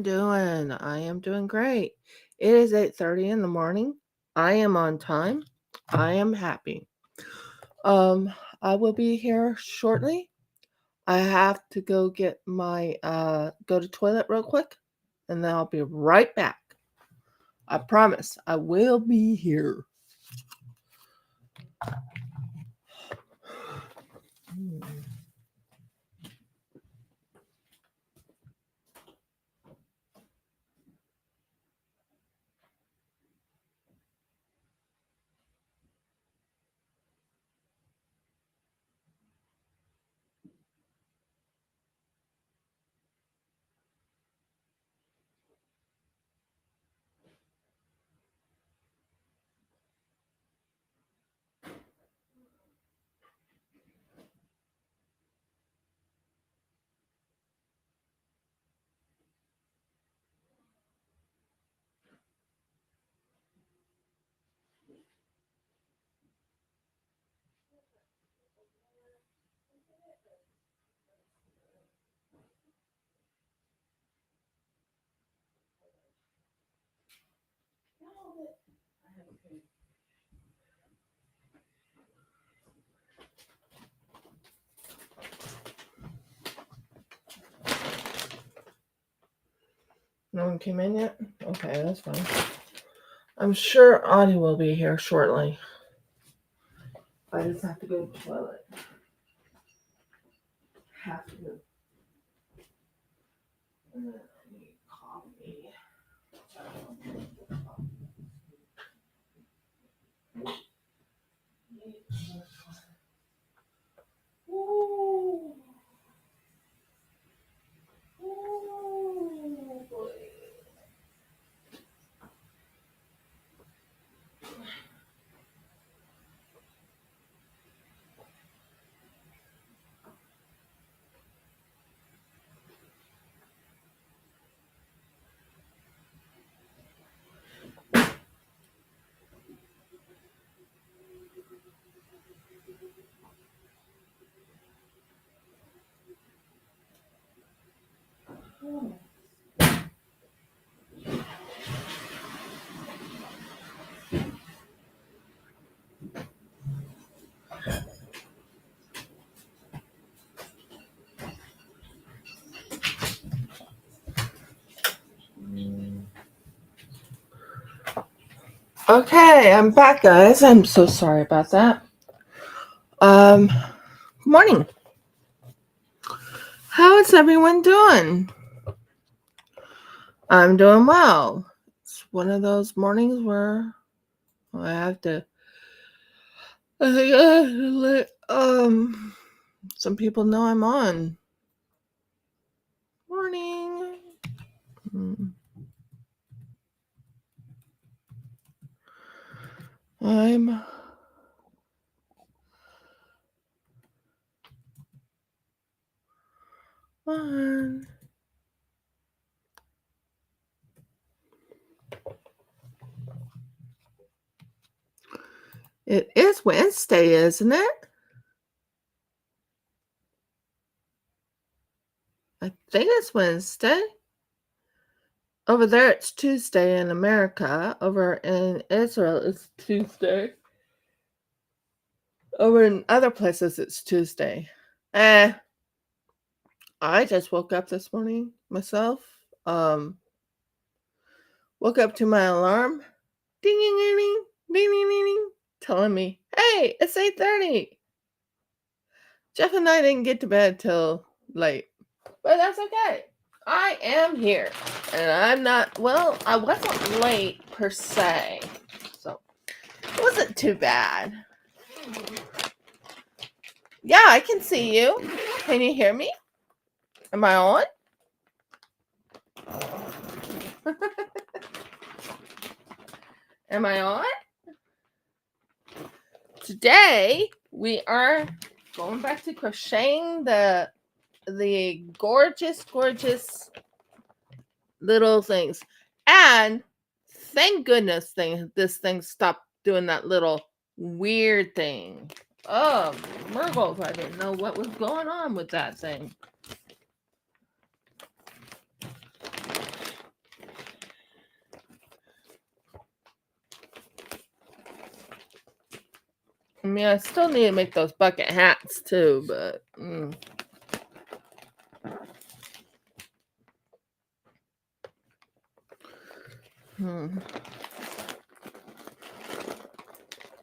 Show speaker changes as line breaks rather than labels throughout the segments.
Doing? I am doing great. It is 8:30 in the morning. I am on time. I am happy. I will be here shortly. I have to go get my go to toilet real quick, and then I'll be right back. I promise I will be here. No one came in yet? Okay, that's fine. I'm sure Audie will be here shortly. I just have to go to the toilet. Have to. And then I need coffee. Ooh. Ooh, boy. Okay, I'm back, guys. I'm so sorry about that. Good morning. How is everyone doing? I'm doing well. It's one of those mornings where I have to let some people know I'm on. Morning. I'm on. It is Wednesday, isn't it? I think it's Wednesday. Over there, it's Tuesday in America. Over in Israel, it's Tuesday. Over in other places, it's Tuesday. I just woke up this morning myself. Woke up to my alarm. Ding, ding, ding, ding, ding, ding, ding, ding, telling me, hey, it's 8:30. Jeff and I didn't get to bed till late. But that's okay. I am here. And I'm not, well, I wasn't late per se. So it wasn't too bad. Yeah, I can see you. Can you hear me? Am I on? Am I on? Today we are going back to crocheting the gorgeous little things. And thank goodness this thing stopped doing that little weird thing. Oh, Murgles, I didn't know what was going on with that thing. mean, I still need to make those bucket hats too, but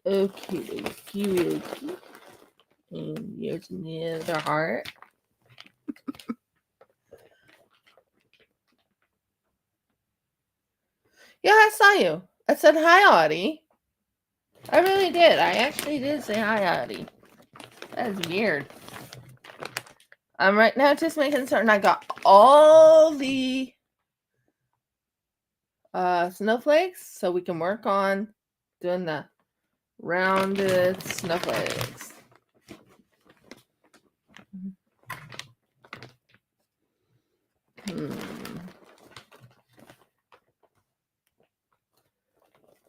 Okay. And here's another heart. Yeah, I saw you. I said hi, Audie. I really did. I actually did say hi, Audie. That's weird. I'm right now just making certain I got all the snowflakes so we can work on doing the rounded snowflakes.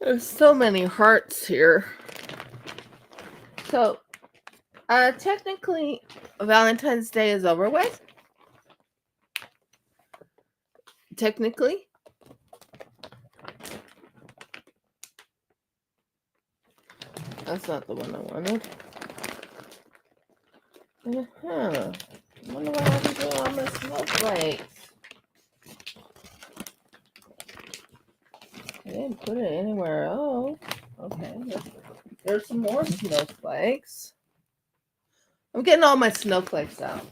There's so many hearts here. So, technically, Valentine's Day is over with. Technically. That's not the one I wanted. I wonder what happened to all my snowflakes. I didn't put it anywhere else. Okay, there's some more snowflakes. I'm getting all my snowflakes out.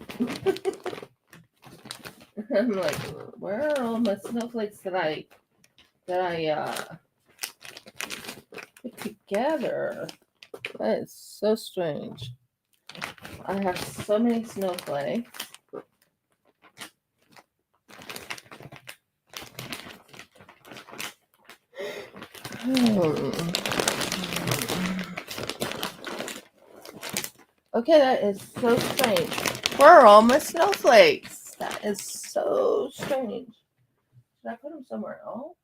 I'm like, where are all my snowflakes that I put together? That is so strange. I have so many snowflakes. Okay, that is so strange. Where are all my snowflakes? That is so strange. Should I put them somewhere else?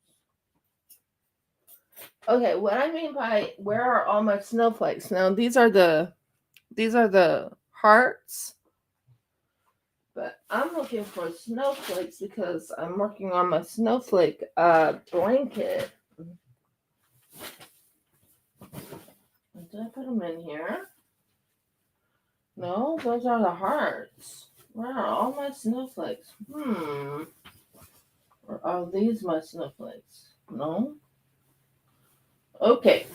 Okay, what I mean by where are all my snowflakes? Now these are the hearts. But I'm looking for snowflakes because I'm working on my snowflake blanket. Did I put them in here? No, those are the hearts. Where are all my snowflakes? Or are these my snowflakes? No? Okay.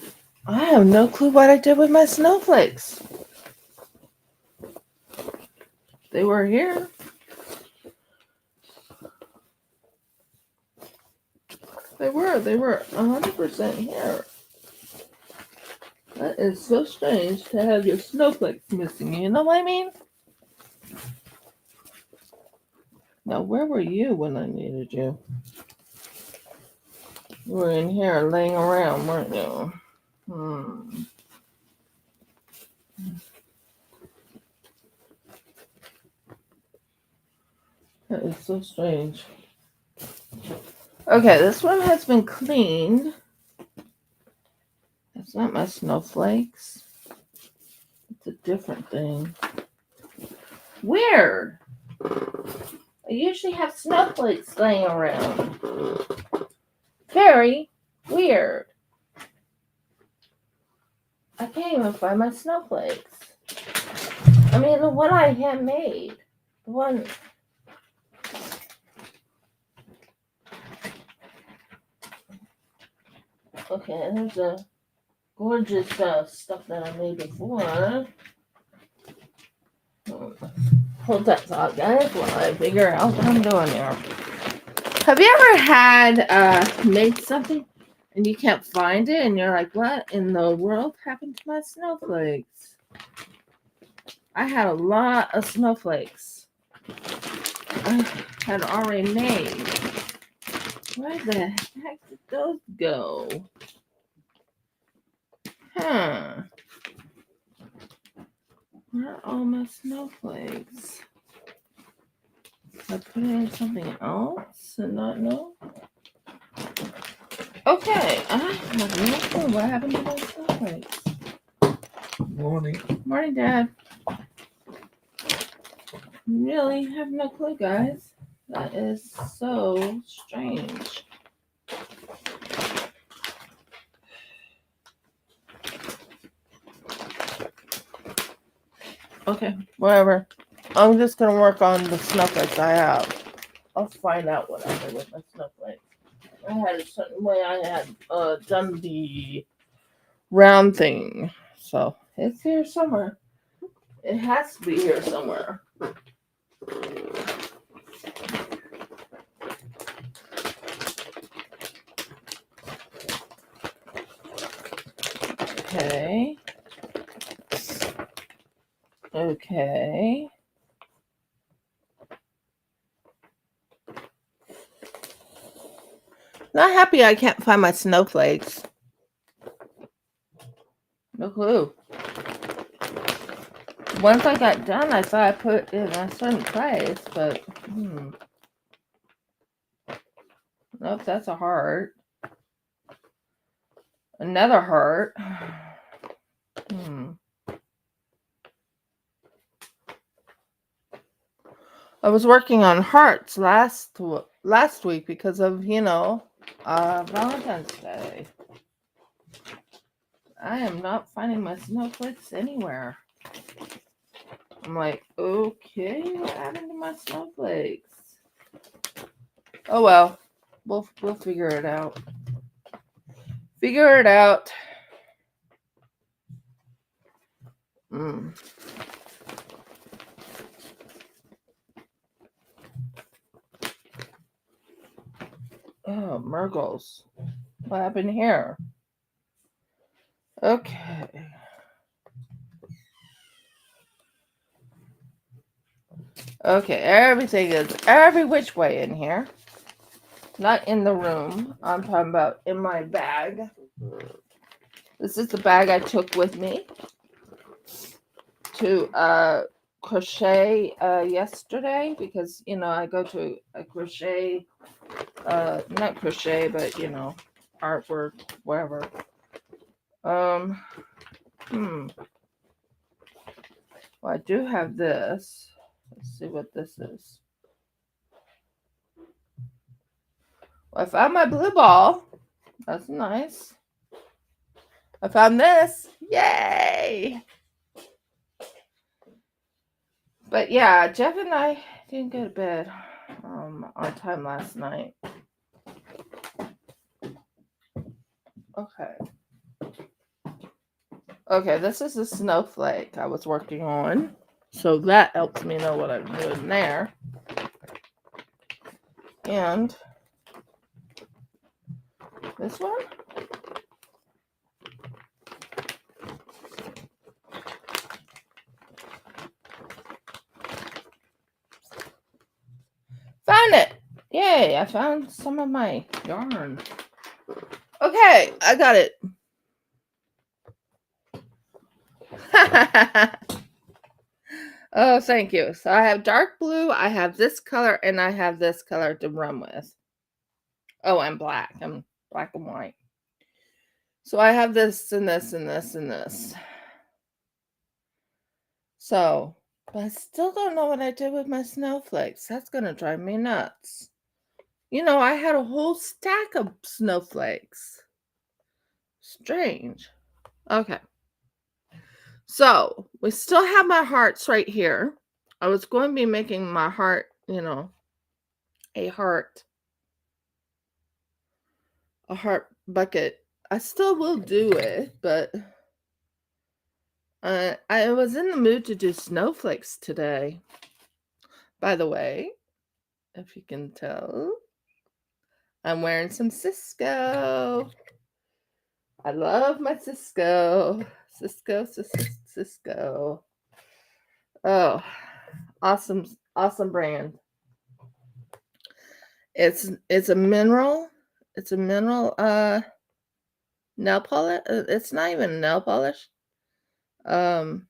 I have no clue what I did with my snowflakes. They were here. They were 100% here. That is so strange to have your snowflakes missing. You know what I mean? Now, where were you when I needed you? You were in here laying around, weren't you? That is so strange. Okay, this one has been cleaned. That's not my snowflakes. It's a different thing. Weird. I usually have snowflakes laying around. Very weird. I can't even find my snowflakes. I mean, the one I had made. The one... Okay, there's a gorgeous stuff that I made before. Hold that thought, guys, while I figure out what I'm doing here. Have you ever had made something and you can't find it and you're like, what in the world happened to my snowflakes? I had a lot of snowflakes I had already made. Where the heck did those go? Where are all my snowflakes? I put it in something else and not know? Okay, I have no clue what happened to my snowflakes.
Morning.
Morning, Dad. Really have no clue, guys. That is so strange. Okay, whatever. I'm just gonna work on the snowflakes I have. I'll find out what I did with my snowflakes. I had a certain way I had done the round thing. So it's here somewhere. It has to be here somewhere. Okay. Okay. Not happy I can't find my snowflakes. No clue. Once I got done, I thought I put it in a certain place, but nope, that's a heart. Another heart. I was working on hearts last week because of Valentine's Day. I am not finding my snowflakes anywhere. I'm like, okay, what happened to my snowflakes? Oh well, we'll figure it out. Figure it out. Oh, Murgles. What happened here? Okay. Okay, everything is every which way in here. Not in the room. I'm talking about in my bag. This is the bag I took with me to crochet yesterday because I go to a crochet not crochet but artwork, whatever. Well, I do have this. Let's see what this is. Well, I found my blue ball. That's nice. I found this. Yay! But yeah, Jeff and I didn't go to bed on time last night. Okay, this is a snowflake I was working on. So that helps me know what I'm doing there. And this one. Found it! Yay, I found some of my yarn. Okay, I got it. Oh, thank you. So I have dark blue, I have this color, and I have this color to run with. Oh, I'm black. I'm black and white. So I have this and this and this and this. So, but I still don't know what I did with my snowflakes. That's going to drive me nuts. I had a whole stack of snowflakes. Strange. Okay. So, we still have my hearts right here. I was going to be making my heart, a heart bucket. I still will do it, but I was in the mood to do snowflakes today. By the way, if you can tell, I'm wearing some Cisco. I love my Cisco. Cisco. Oh, awesome brand. It's a mineral. It's a mineral nail polish. It's not even nail polish. But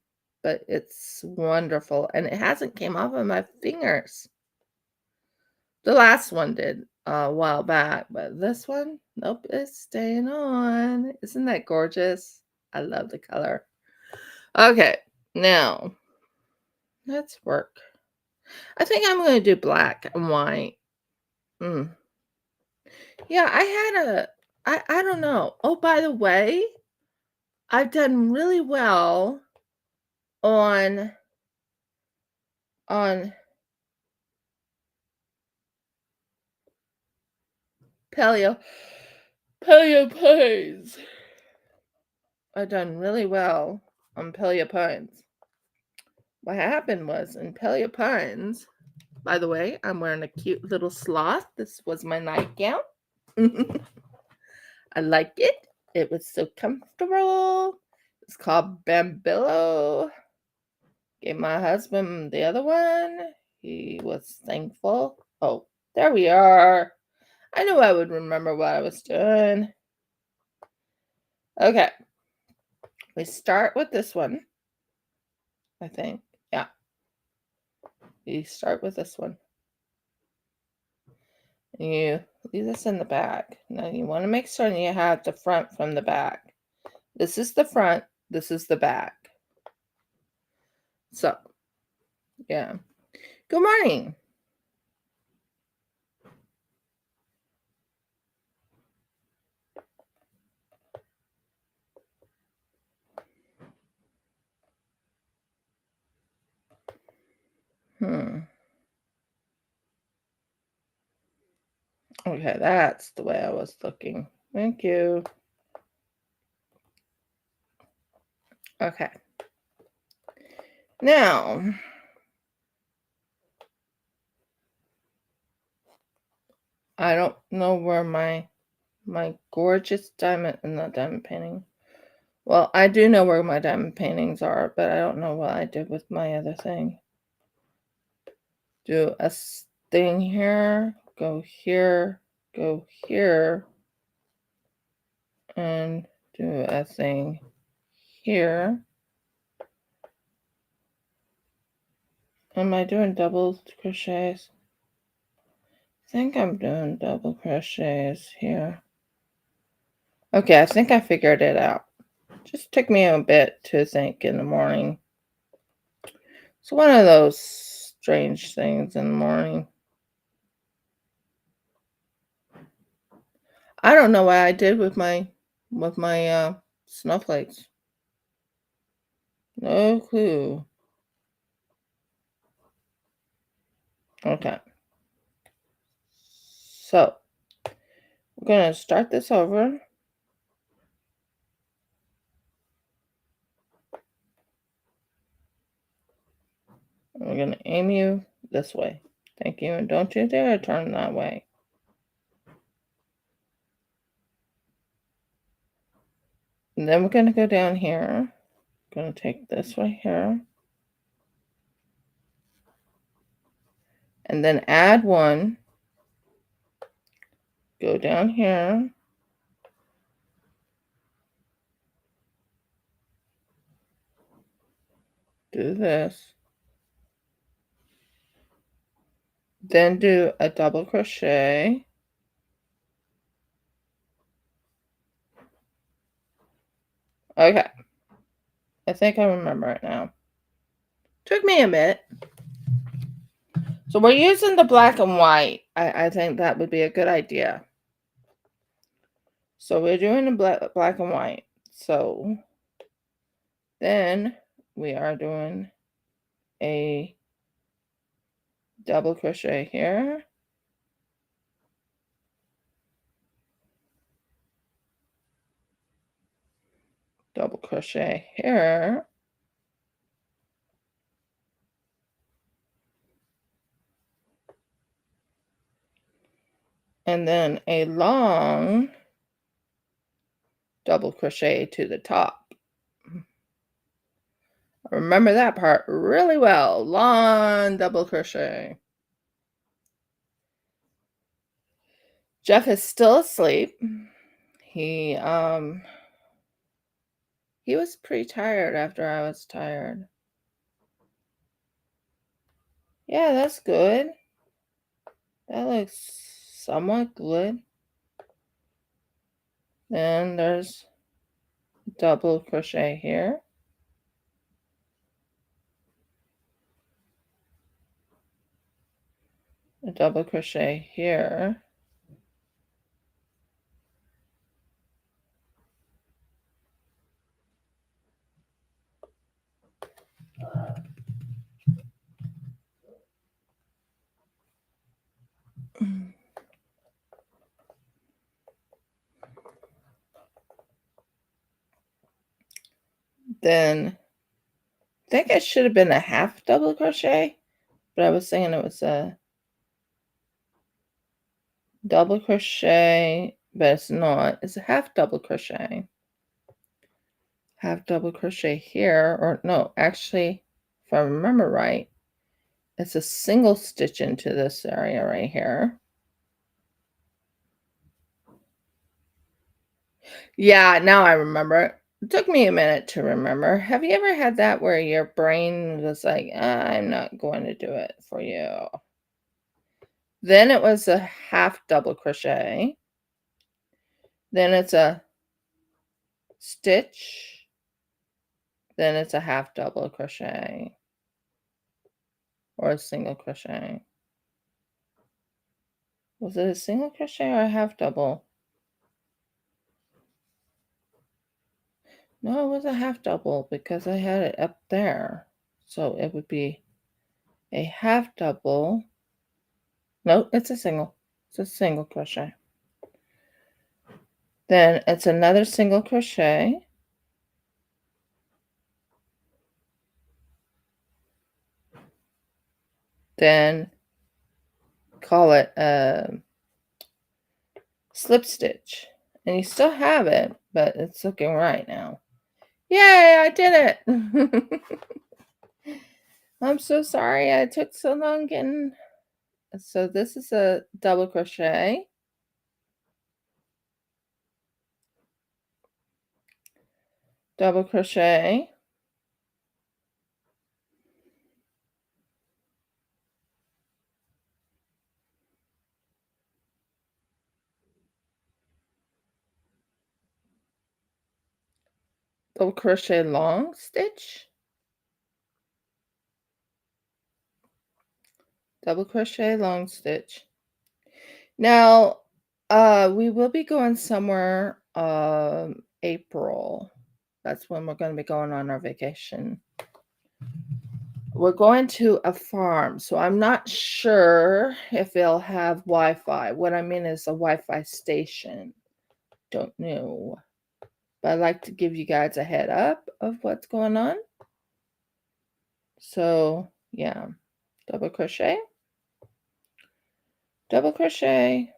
it's wonderful, and it hasn't came off of my fingers. The last one did a while back, but this one, nope, it's staying on. Isn't that gorgeous? I love the color. Okay, now let's work. I think I'm going to do black and white. Yeah, I don't know. Oh, by the way, I've done really well on on paleo pines. I've done really well on paleo pines. What happened was in paleo pines, by the way, I'm wearing a cute little sloth. This was my nightgown. I like it. It was so comfortable. It's called Bambillo. Gave my husband the other one. He was thankful. Oh, there we are. I knew I would remember what I was doing. Okay. We start with this one, I think. Yeah. You start with this one. You leave this in the back. Now you want to make sure you have the front from the back. This is the front. This is the back. So, yeah. Good morning. Okay, that's the way I was looking. Thank you. Okay. Now, I don't know where my gorgeous diamond, not diamond painting. Well, I do know where my diamond paintings are, but I don't know what I did with my other thing. Do a thing here, go here, and do a thing here. Am I doing double crochets? I think I'm doing double crochets here. Okay, I think I figured it out. Just took me a bit to think in the morning. It's one of those strange things in the morning. I don't know what I did with my snowflakes. No clue. Okay. So, we're going to start this over. We're going to aim you this way. Thank you. And don't you dare turn that way. And then we're going to go down here. Going to take this way here. And then add one. Go down here. Do this. Then do a double crochet. Okay. I think I remember it now. Took me a minute. So we're using the black and white. I think that would be a good idea. So we're doing the black and white. So then we are doing a double crochet here. Double crochet here. And then a long double crochet to the top. I remember that part really well. Long double crochet. Jeff is still asleep. He was pretty tired after I was tired. Yeah, that's good. That looks somewhat good. Then there's double crochet here. A double crochet here. Then I think it should have been a half double crochet, but I was saying it was a double crochet, but it's not. It's a half double crochet. Half double crochet here, or no, actually, if I remember right, it's a single stitch into this area right here. Yeah, now I remember. It took me a minute to remember. Have you ever had that where your brain was like, I'm not going to do it for you? Then it was a half double crochet. Then it's a stitch. Then it's a half double crochet or a single crochet. Was it a single crochet or a half double? No, it was a half double because I had it up there. So it would be a half double. No, it's a single. It's a single crochet. Then it's another single crochet. Then call it a slip stitch. And you still have it, but it's looking right now. Yay, I did it. I'm so sorry I took so long getting. So this is a double crochet. Double crochet. Double crochet long stitch. Double crochet long stitch. Now, we will be going somewhere April. That's when we're going to be going on our vacation. We're going to a farm, so I'm not sure if they'll have Wi-Fi. What I mean is a Wi-Fi station. Don't know. But I'd like to give you guys a head up of what's going on. So, yeah. Double crochet. Double crochet.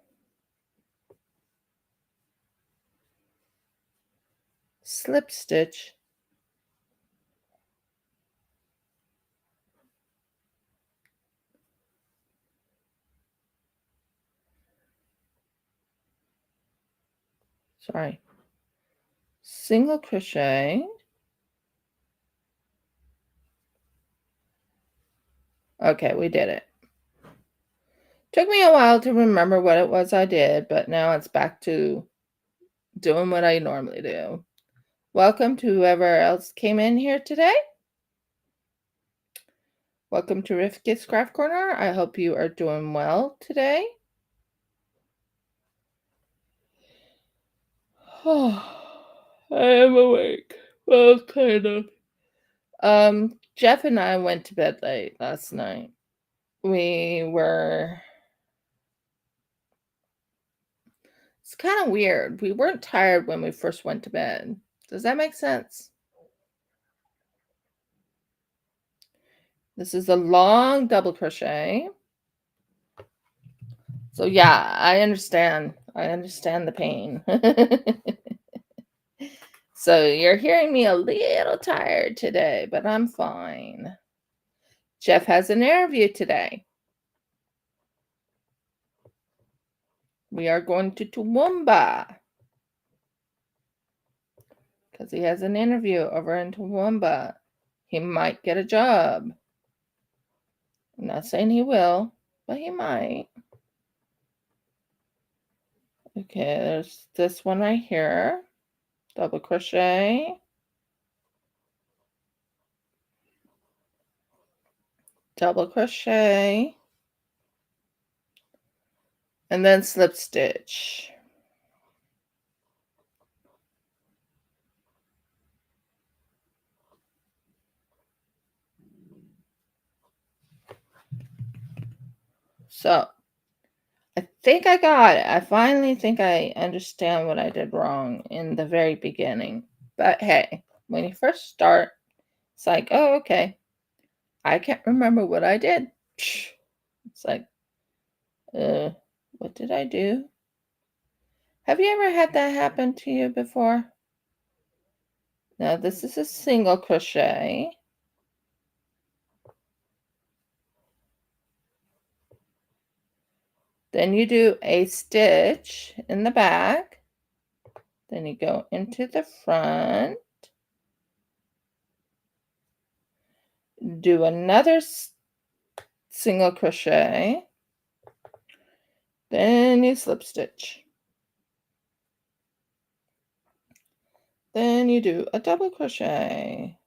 Slip stitch. Sorry. Single crochet. Okay, we did it. Took me a while to remember what it was I did, but now it's back to doing what I normally do. Welcome to whoever else came in here today. Welcome to Rifka's Craft Corner. I hope you are doing well today. Oh, I am awake. Well, kind of. Jeff and I went to bed late last night. It's kind of weird. We weren't tired when we first went to bed. Does that make sense? This is a long double crochet. So yeah, I understand. I understand the pain. So you're hearing me a little tired today, but I'm fine. Jeff has an interview today. We are going to Toowoomba because he has an interview over in Toowoomba. He might get a job. I'm not saying he will, but he might. Okay, there's this one right here. Double crochet. Double crochet. And then slip stitch. So, I think I got it. I finally think I understand what I did wrong in the very beginning. But hey, when you first start, it's like, oh, okay, I can't remember what I did. It's like, what did I do? Have you ever had that happen to you before? Now, this is a single crochet. Then you do a stitch in the back. Then you go into the front. Do another single crochet. Then you slip stitch. Then you do a double crochet.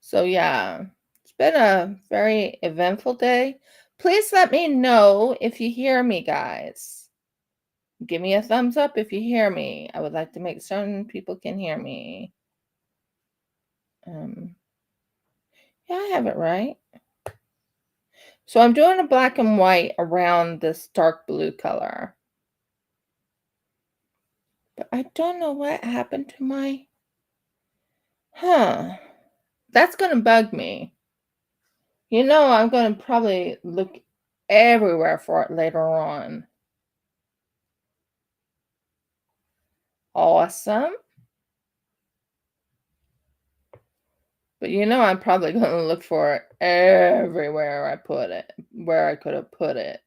So yeah, it's been a very eventful day. Please let me know if you hear me, guys. Give me a thumbs up if you hear me. I would like to make certain people can hear me. Yeah, I have it right. So I'm doing a black and white around this dark blue color. But I don't know what happened to my... That's going to bug me. You know, I'm going to probably look everywhere for it later on. Awesome. But you know, I'm probably going to look for it everywhere I put it, where I could have put it.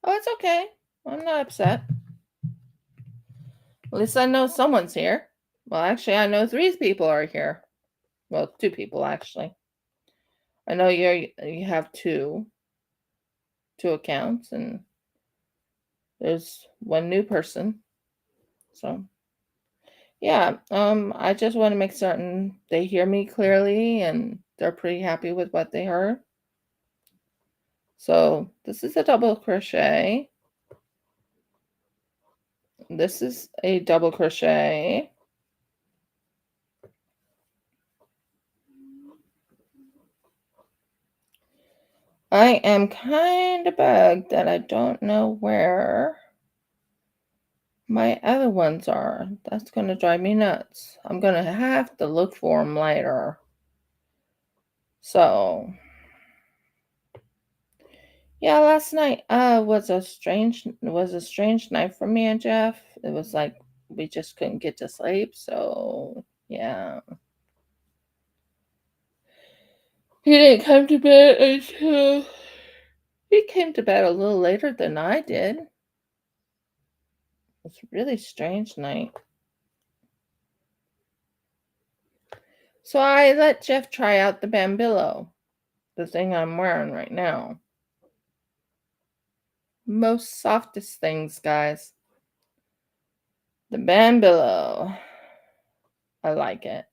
Oh, it's okay. I'm not upset. At least I know someone's here. Well, actually, I know 3 people are here. Well, 2 people, actually. I know you have 2 accounts, and there's 1 new person. So, yeah, I just want to make certain they hear me clearly and they're pretty happy with what they heard. So, this is a double crochet. This is a double crochet. I am kind of bugged that I don't know where my other ones are. That's going to drive me nuts. I'm going to have to look for them later. So, yeah, last night was a strange night for me and Jeff. It was like we just couldn't get to sleep. So, yeah. He didn't come to bed until... He came to bed a little later than I did. It was a really strange night. So I let Jeff try out the Bambilo, the thing I'm wearing right now. Most softest things, guys. The Bambilo. I like it.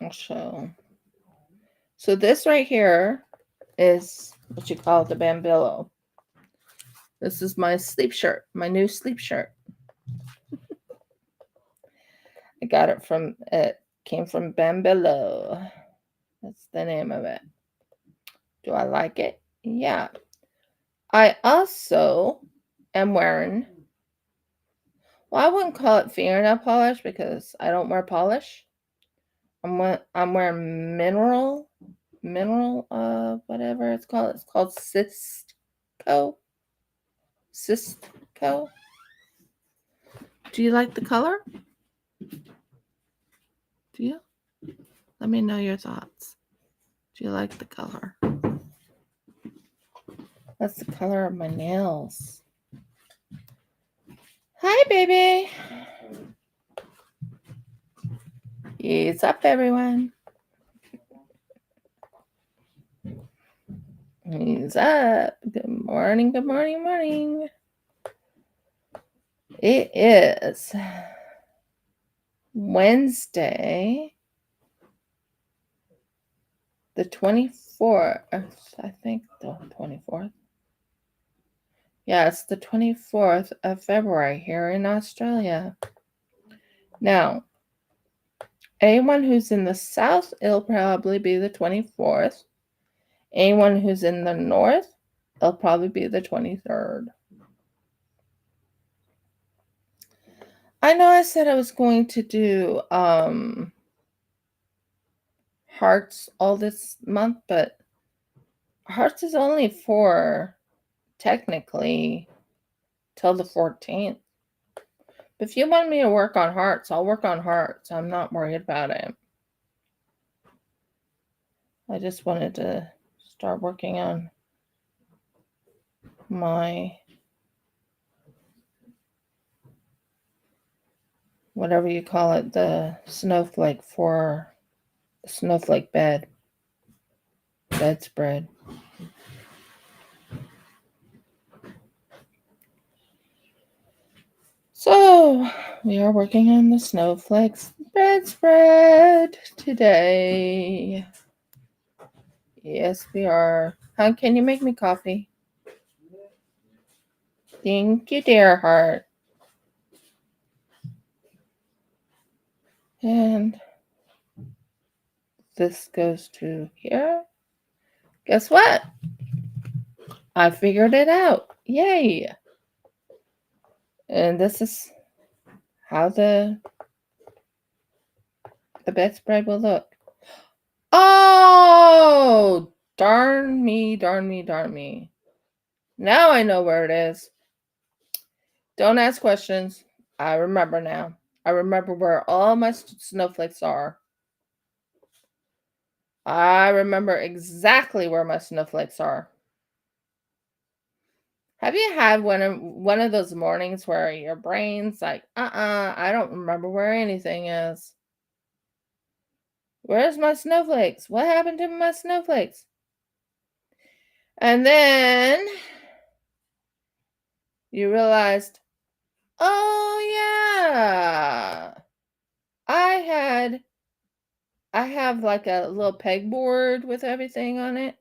I'll show. So this right here is what you call the Bambilo. This is my sleep shirt, my new sleep shirt. I got it came from Bambilo. That's the name of it. Do I like it? Yeah. I also am wearing, well, I wouldn't call it fingernail polish because I don't wear polish. I'm wearing mineral, whatever it's called. It's called Cisco. Do you like the color? Do you? Let me know your thoughts. Do you like the color? That's the color of my nails. Hi, baby. Ease up, everyone. Ease up. Good morning, good morning, morning. It is Wednesday, the 24th. I think the 24th. Yeah, it's the 24th of February here in Australia. Now, anyone who's in the south, it'll probably be the 24th. Anyone who's in the north, It'll probably be the 23rd. I know I said I was going to do hearts all this month, but hearts is only for technically till the 14th. But if you want me to work on hearts, I'll work on hearts. I'm not worried about it. I just wanted to start working on my whatever you call it, the snowflake for the snowflake bedspread. So we are working on the snowflakes bedspread today. Yes, we are. Hon, can you make me coffee? Thank you, dear heart. And this goes to here. Guess what? I figured it out. Yay! And this is how the bedspread will look. Oh! Darn me. Now I know where it is. Don't ask questions. I remember now. I remember where all my snowflakes are. I remember exactly where my snowflakes are. Have you had one of those mornings where your brain's like, I don't remember where anything is. Where's my snowflakes? What happened to my snowflakes? And then you realized, oh yeah, I have like a little pegboard with everything on it.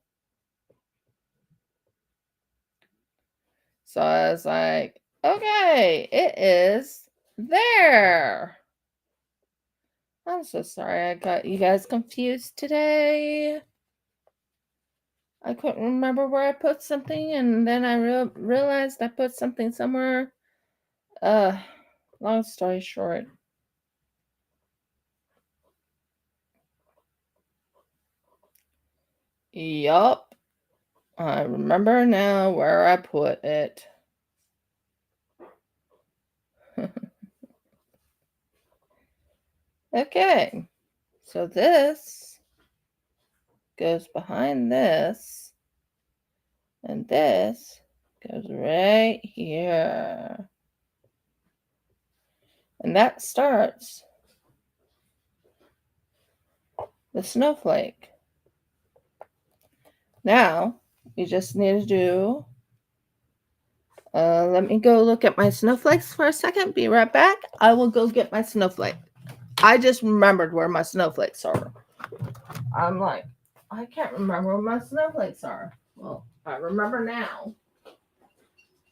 So I was like, okay, it is there. I'm so sorry I got you guys confused today. I couldn't remember where I put something, and then I realized I put something somewhere. Long story short. Yup. I remember now where I put it. Okay. So this goes behind this. And this goes right here. And that starts the snowflake. Now, you just need to do... let me go look at my snowflakes for a second. Be right back. I will go get my snowflake. I just remembered where my snowflakes are. I'm like, I can't remember where my snowflakes are. Well, I remember now.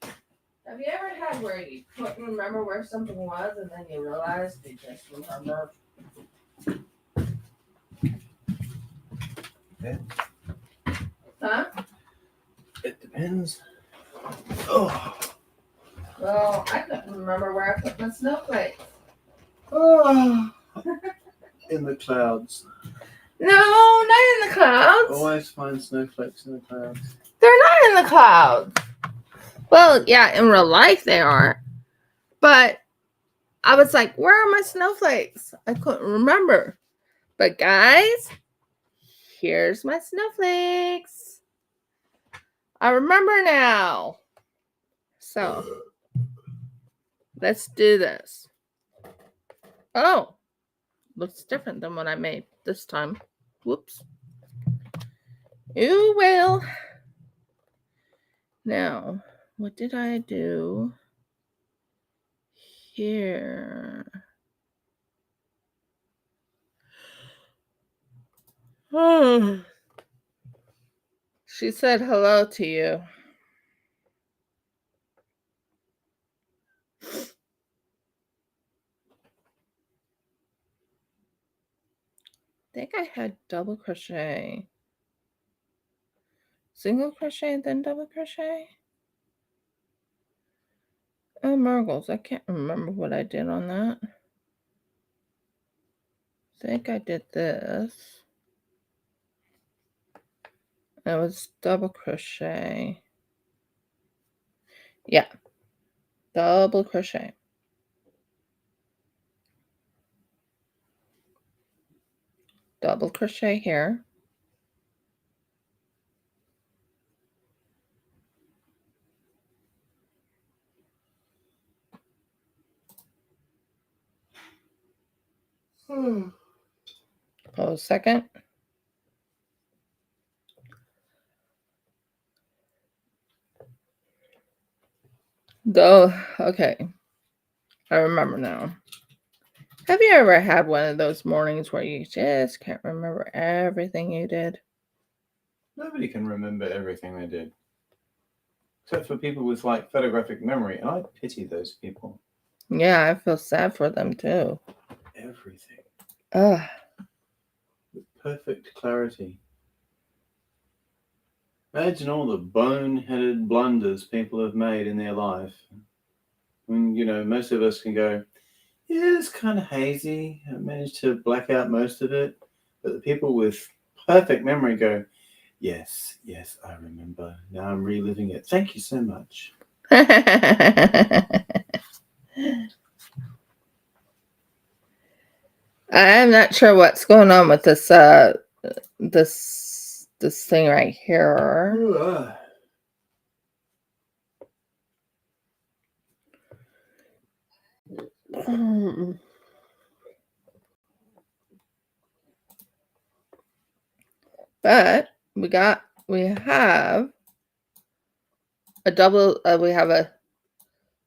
Have you ever had where you couldn't remember where something was and then you realized you just remember?
Depends.
Huh?
It depends. Oh.
Well, I couldn't remember where I put my snowflakes.
Oh. In the clouds.
No, not in the clouds.
Always find snowflakes in the clouds.
They're not in the clouds. Well, yeah, in real life they are. But I was like, where are my snowflakes? I couldn't remember. But guys, here's my snowflakes. I remember now. So, let's do this. Oh, looks different than what I made this time. Whoops. You will. Now, what did I do here? Oh. She said hello to you. I think I had double crochet. single crochet and then double crochet. Oh, Margles, I can't remember what I did on that. I think I did this. It was double crochet. Yeah, double crochet. Double crochet here. Hold a second. Okay. I remember now. Have you ever had one of those mornings where you just can't remember everything you did?
Nobody can remember everything they did. Except for people with like photographic memory. And I pity those people.
Yeah, I feel sad for them too.
Everything.
Ugh.
With perfect clarity. Imagine all the boneheaded blunders people have made in their life. When, most of us can go, yeah, it's kind of hazy. I managed to black out most of it. But the people with perfect memory go, yes, I remember. Now I'm reliving it. Thank you so much.
I'm not sure what's going on with this this thing right here. But we have a double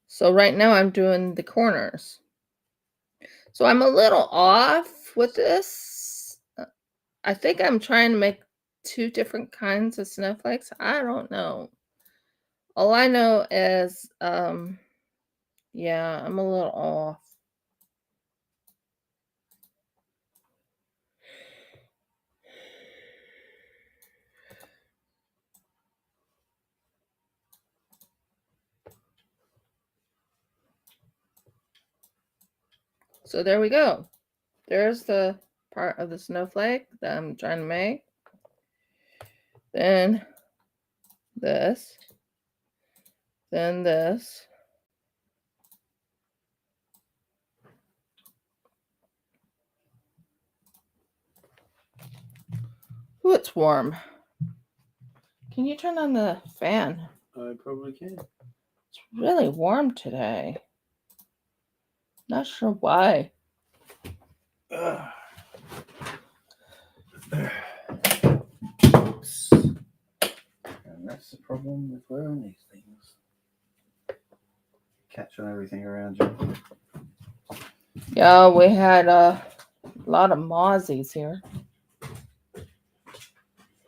so right now I'm doing the corners. So I'm a little off with this. I think I'm trying to make 2 different kinds of snowflakes. I don't know. All I know is yeah, I'm a little off. So there we go. There's the part of the snowflake that I'm trying to make. Then this. Then this. Ooh, it's warm. Can you turn on the fan?
I probably can.
It's really warm today. Not sure why.
Oops. And that's the problem with wearing these things. Catch on everything around you.
Yeah, we had a lot of mozzies here.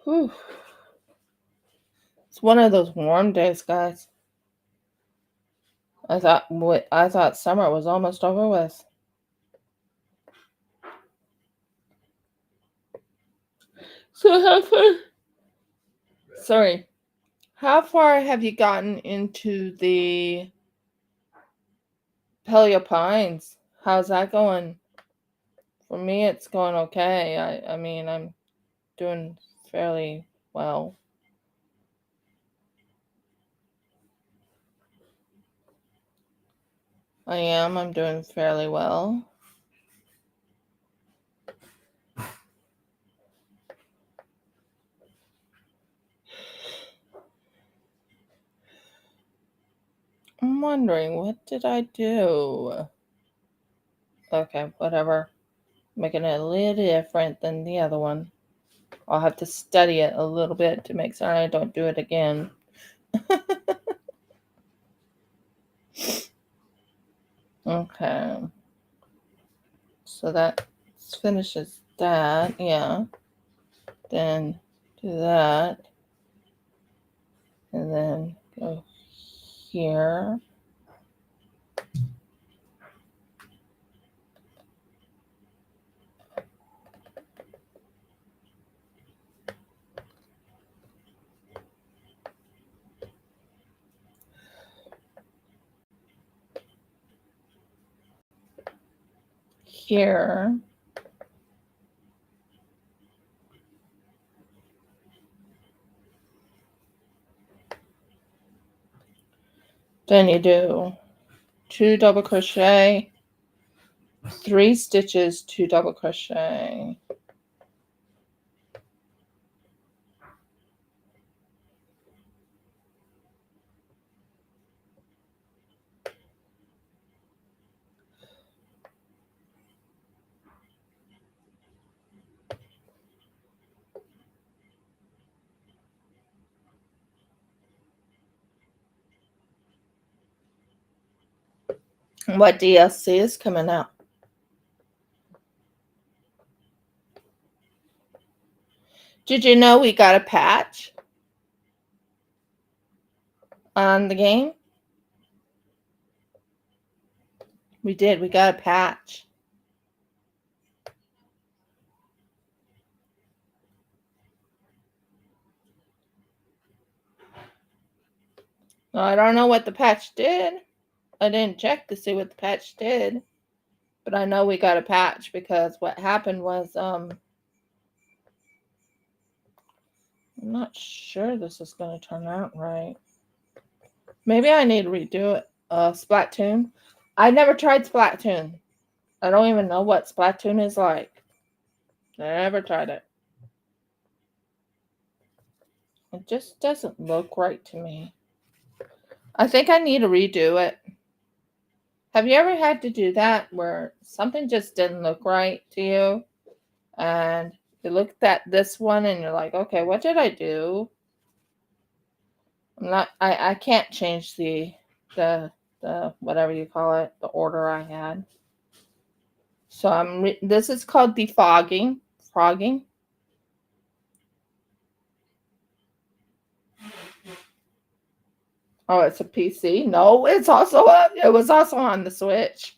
Whew. It's one of those warm days, guys. I thought summer was almost over with. So how far have you gotten into the Paleo Pines? How's that going? For me, it's going okay. I mean, I'm doing fairly well. I'm doing fairly well. I'm wondering, what did I do? Okay, whatever. Making it a little different than the other one. I'll have to study it a little bit to make sure I don't do it again. Okay. So that finishes that, yeah. Then do that. And then go here. here. Then you do 2 double crochet, 3 stitches, 2 double crochet. What DLC is coming out? Did you know we got a patch on the game? We did. We got a patch. I don't know what the patch did. I didn't check to see what the patch did. But I know we got a patch because what happened was, I'm not sure this is going to turn out right. Maybe I need to redo it. Splatoon. I never tried Splatoon. I don't even know what Splatoon is like. I never tried it. It just doesn't look right to me. I think I need to redo it. Have you ever had to do that where something just didn't look right to you? And you looked at this one and you're like, okay, what did I do? I can't change the whatever you call it, the order I had. So this is called defogging. Frogging. Oh, it's a PC? No, it was also on the Switch.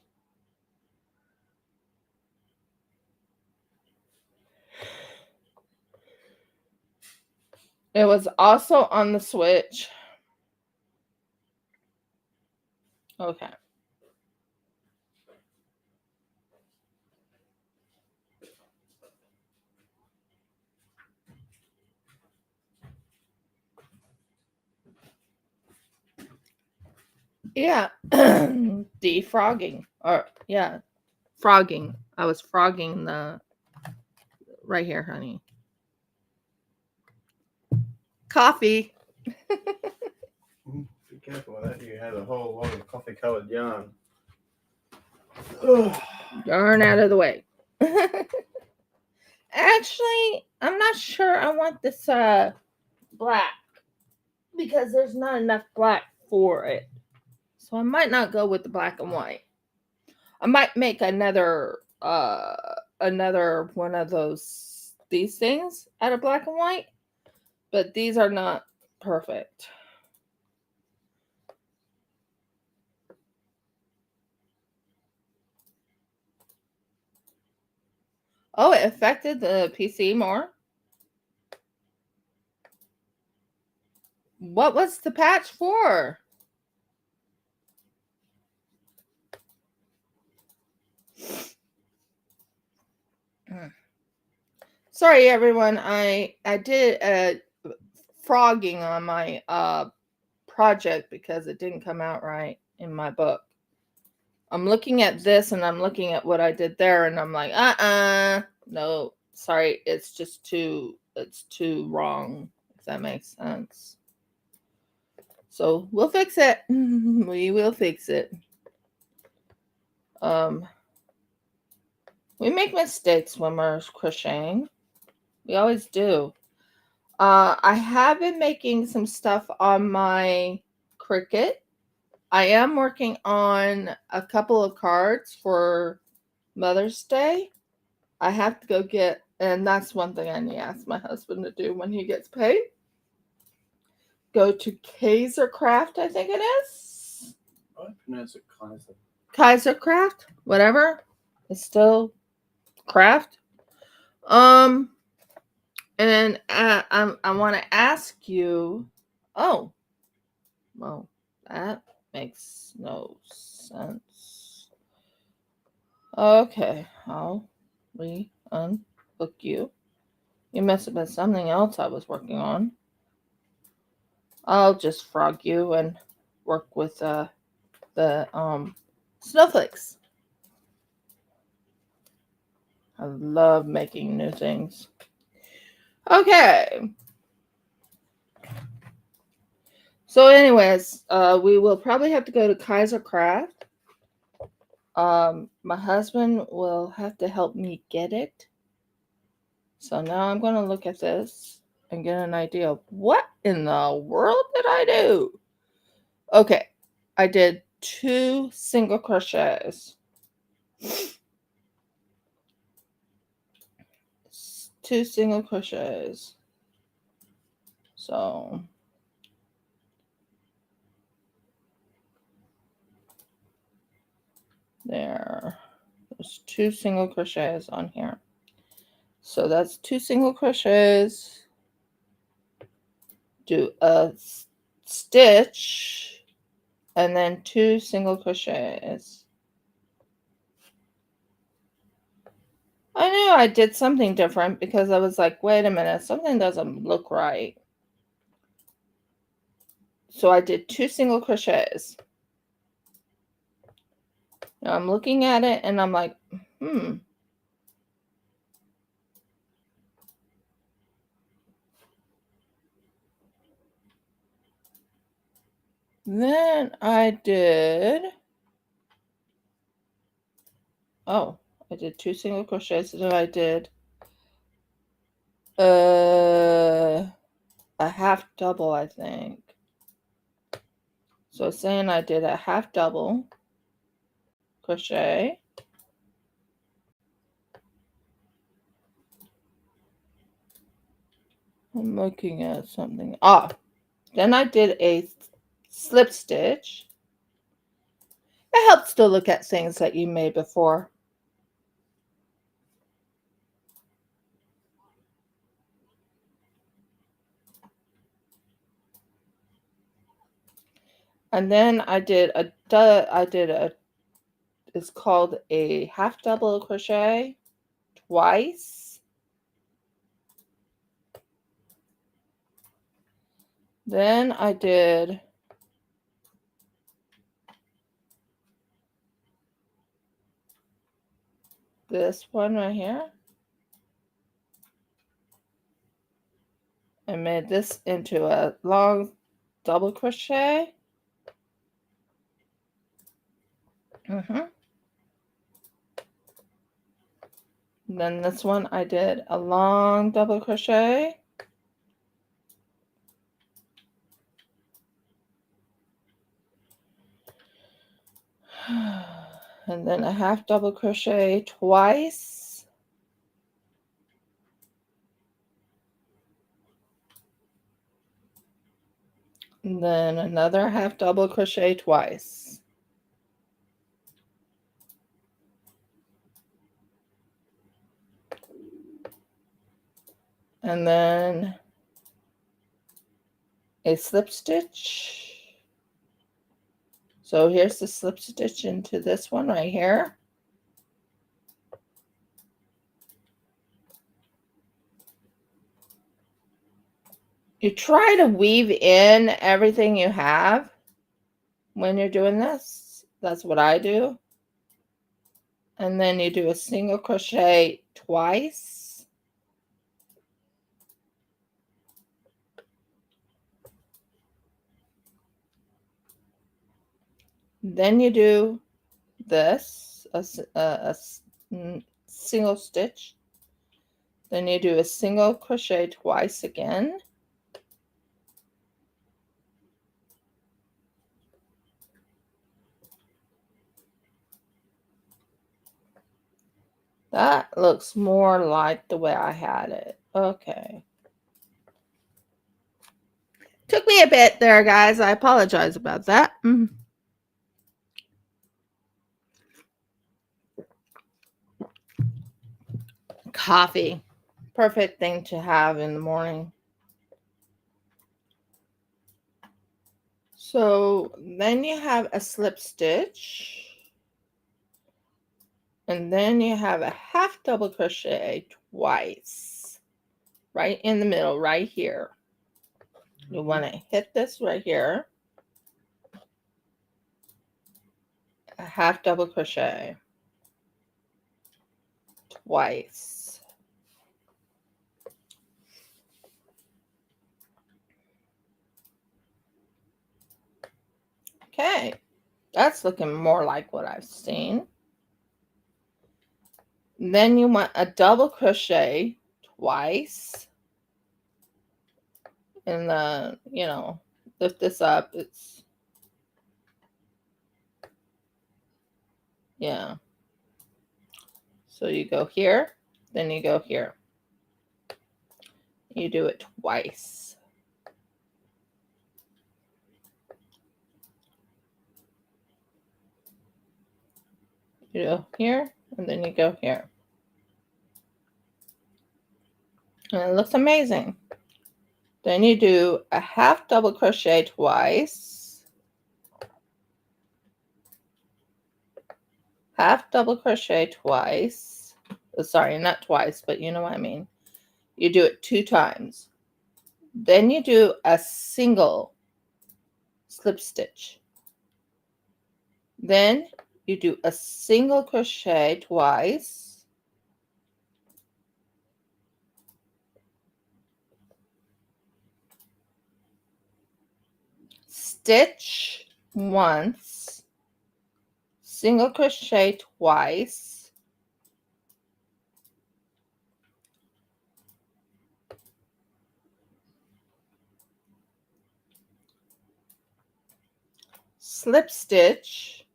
It was also on the Switch. Okay. Yeah. Defrogging. Or, yeah. Frogging. I was frogging the... Right here, honey. Coffee.
Be careful with that. You have a whole lot of coffee-colored yarn.
Yarn out of the way. Actually, I'm not sure I want this black because there's not enough black for it. So I might not go with the black and white. I might make another one of these things out of black and white, but these are not perfect. Oh, it affected the PC more? What was the patch for? Sorry, everyone. I did frogging on my project because it didn't come out right in my book. I'm looking at this and I'm looking at what I did there and I'm like, no, sorry, it's too wrong, if that makes sense. So we'll fix it. We will fix it. We make mistakes when we're crocheting. We always do. I have been making some stuff on my Cricut. I am working on a couple of cards for Mother's Day. I have to go get, and that's one thing I need to ask my husband to do when he gets paid. Go to Kaisercraft, I think it is.
I pronounce it Kaiser.
Kaisercraft, whatever. It's still craft. And I want to ask you. Oh, well, that makes no sense. Okay, I'll re-unhook you. You must have been something else I was working on. I'll just frog you and work with the snowflakes. I love making new things. Okay. So anyways, we will probably have to go to Kaiser Craft. My husband will have to help me get it. So now I'm going to look at this and get an idea of what in the world did I do? Okay, I did 2 single crochets. 2 single crochets. So there's 2 single crochets on here. So that's 2 single crochets. Do a stitch and then 2 single crochets. I knew I did something different because I was like, wait a minute, something doesn't look right. So I did 2 single crochets. Now I'm looking at it and I'm like, Then I did, I did 2 single crochets, and then I did a half double, I think. So saying I did a half double crochet. I'm looking at something. Then I did a slip stitch. It helps to look at things that you made before. And then I did it's called a half double crochet twice. Then I did this one right here. I made this into a long double crochet. Then this one I did a long double crochet. And then a half double crochet twice. And then another half double crochet twice. And then a slip stitch. So here's the slip stitch into this one right here. You try to weave in everything you have when you're doing this. That's what I do. And then you do a single crochet twice. Then you do this, a single stitch. Then you do a single crochet twice again. That looks more like the way I had it. Okay. Took me a bit there, guys. I apologize about that. Coffee. Perfect thing to have in the morning. So then you have a slip stitch. And then you have a half double crochet twice, right in the middle, right here. You want to hit this right here, a half double crochet twice. Okay, that's looking more like what I've seen. Then you want a double crochet twice. And lift this up. It's, yeah. So you go here, then you go here. You do it twice. You go here, and then you go here. And it looks amazing. Then you do a half double crochet twice. Half double crochet twice. Sorry, not twice, but you know what I mean. You do it 2 times. Then you do a single slip stitch. Then you do a single crochet twice. Stitch once, single crochet twice, slip stitch,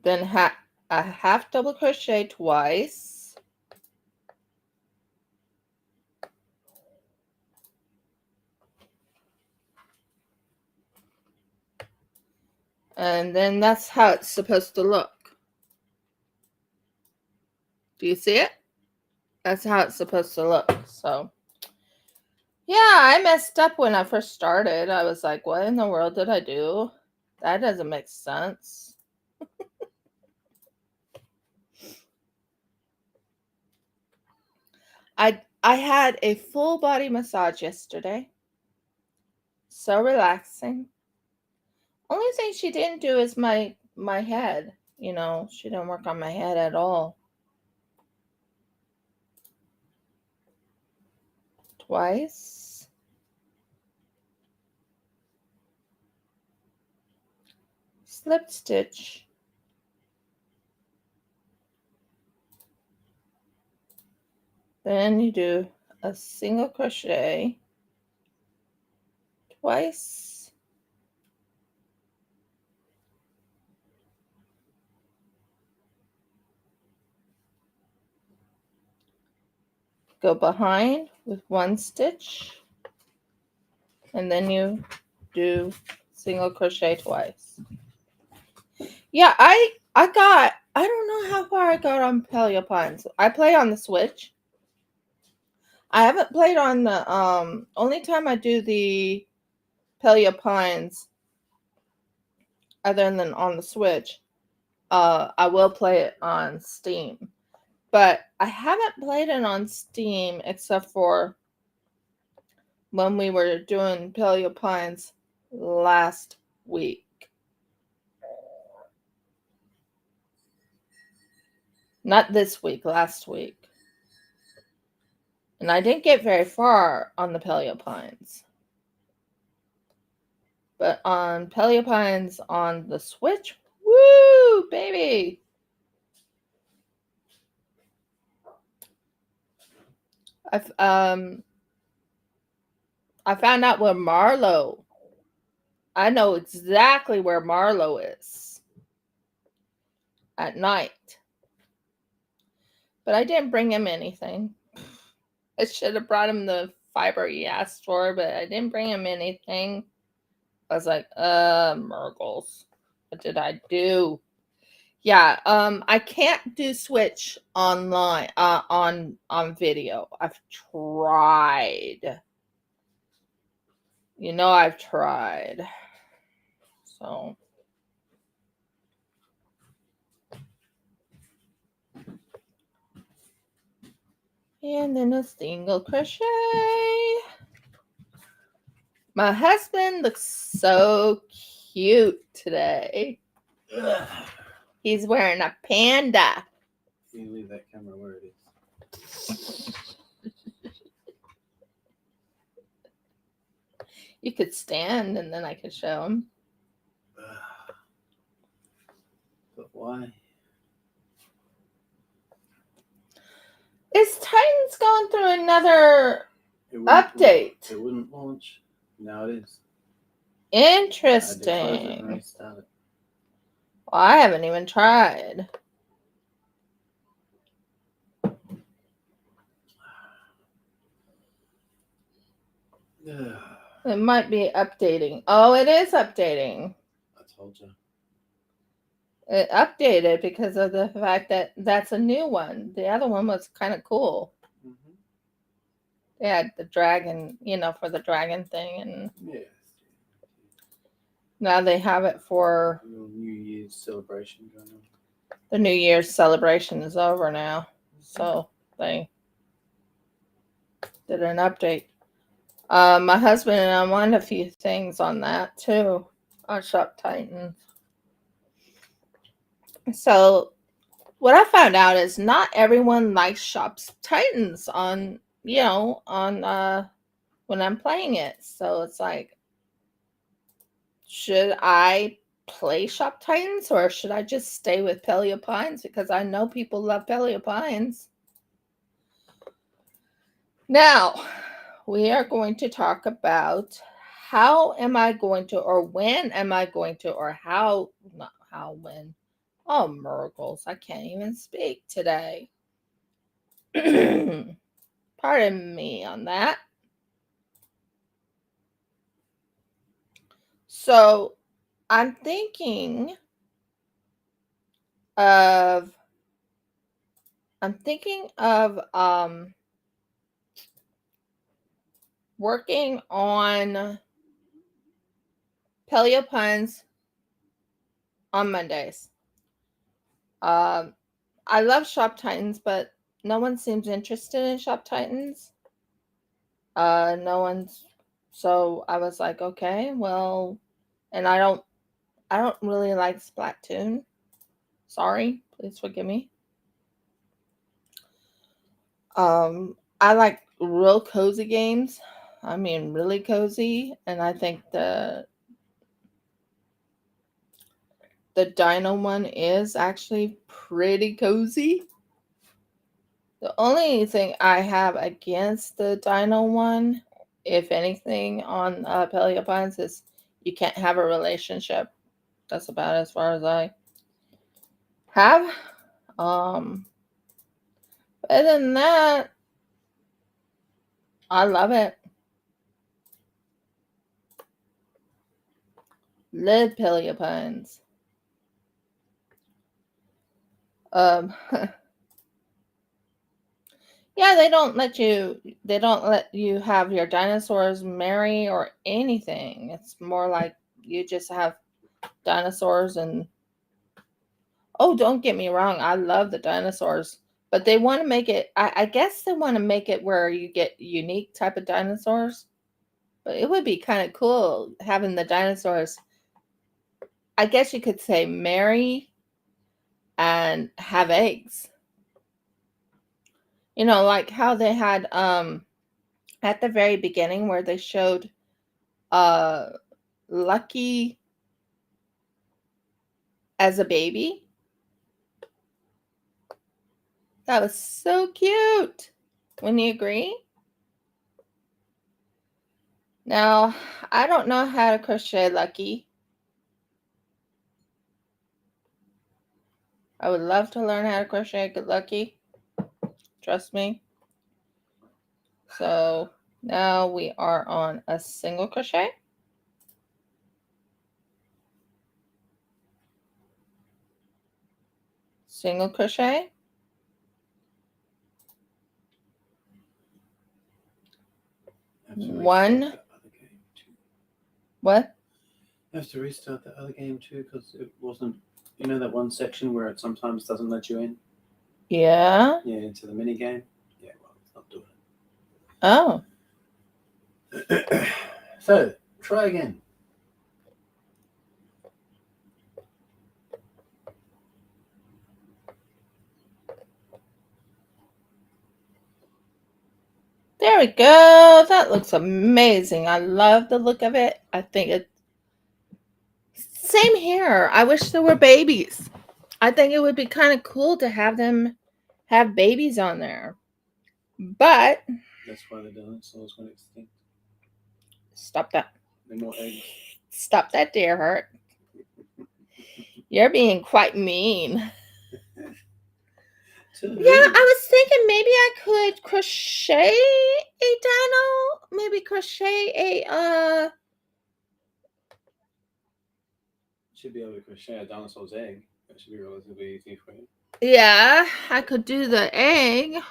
then a half double crochet twice, and then that's how it's supposed to look. Do you see it? That's how it's supposed to look. So yeah, I messed up when I first started. I was like, what in the world did I do? That doesn't make sense. I had a full body massage yesterday. So relaxing. Only thing she didn't do is my head. She didn't work on my head at all. Twice. Slip stitch. Then you do a single crochet twice. Go behind with 1 stitch. And then you do single crochet twice. Yeah, I don't know how far I got on Paleo Pines. I play on the Switch. I haven't played on the only time I do the Paleo Pines other than on the Switch, I will play it on Steam. But I haven't played it on Steam except for when we were doing Paleo Pines last week. Not this week, last week. And I didn't get very far on the Paleo Pines. But on Paleo Pines on the Switch, woo, baby! I found out where Marlo. I know exactly where Marlo is at night. But I didn't bring him anything. I should have brought him the fiber he asked for, but I didn't bring him anything. I was like, Murgles. What did I do? Yeah, I can't do Switch online on video. I've tried. I've tried. So And then a single crochet. My husband looks so cute today. He's wearing a panda.
You leave that camera where it is.
You could stand and then I could show him.
But why?
Is Titans going through another update?
It wouldn't launch. Now it is.
Interesting.
I restarted.
Well, I haven't even tried. It might be updating. Oh, it is updating.
I told you.
It updated because of the fact that that's a new one. The other one was kind of cool.
Mm-hmm.
They had the dragon, for the dragon thing, and
Yes.
now they have it for
New Year's celebration going on.
the New Year's celebration is over now, so they did an update. My husband and I wanted a few things on that too, on Shop Titans. So what I found out is not everyone likes Shop Titans on when I'm playing it. So it's like, should I play Shop Titans or should I just stay with Paleo Pines? Because I know people love Paleo Pines. Now, we are going to talk about how am I going to, or when am I going to, or how, not how, when. Oh, miracles. I can't even speak today. Pardon me on that. So, I'm thinking of working on Paleo Puns on Mondays. I love Shop Titans, but no one seems interested in Shop Titans. No one's. So I was like, okay, well, and I don't really like Splatoon. Sorry, please forgive me. I like real cozy games. I mean, really cozy, and I think the Dino one is actually pretty cozy. The only thing I have against the Dino one, if anything, on Paleo Pines is you can't have a relationship. That's about as far as I have. Other than that, I love it. Love Paleo Pines. Yeah, they don't let you have your dinosaurs marry or anything. It's more like you just have dinosaurs and oh, don't get me wrong, I love the dinosaurs. But they want to make it I guess they want to make it where you get unique type of dinosaurs. But it would be kind of cool having the dinosaurs. I guess you could say marry and have eggs. Like how they had at the very beginning where they showed Lucky as a baby. That was so cute. Wouldn't you agree? Now, I don't know how to crochet Lucky. I would love to learn how to crochet Lucky. Trust me. So now we are on a single crochet. Single crochet. One. What?
I have to restart the other game too because it wasn't, that one section where it sometimes doesn't let you in?
Yeah.
Yeah, into the mini game. Yeah, well, it's
Oh.
So, try again.
There we go. That looks amazing. I love the look of it. I think it. Same here. I wish there were babies. I think it would be kind of cool to have them have babies on there. But
That's why the dinosaurs went extinct.
stop that.
No more eggs.
Stop that, dear heart. You're being quite mean. Yeah, I was thinking maybe I could crochet a dino. Maybe crochet a
Should be able to crochet a dinosaur's egg. That should be relatively easy for you.
Yeah, I could do the egg.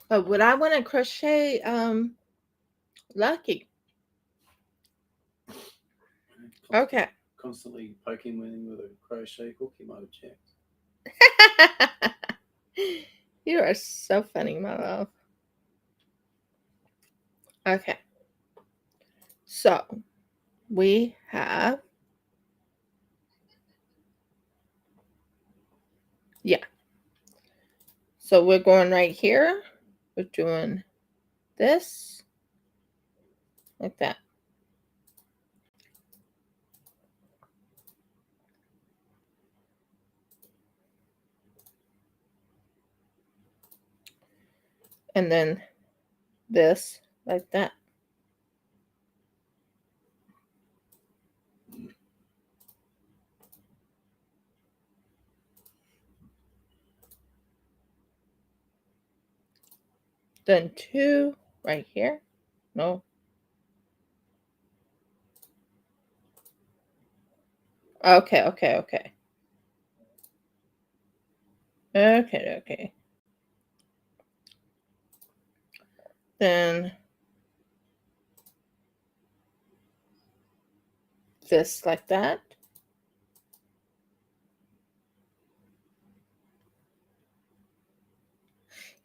But would I want to crochet Lucky? Okay.
Constantly poking with a crochet hook, you might have checked.
You are so funny, my love. Okay. So we have, yeah. So we're going right here. We're doing this like that. And then this like that. Then 2 right here. No. Okay. Okay. Then this like that.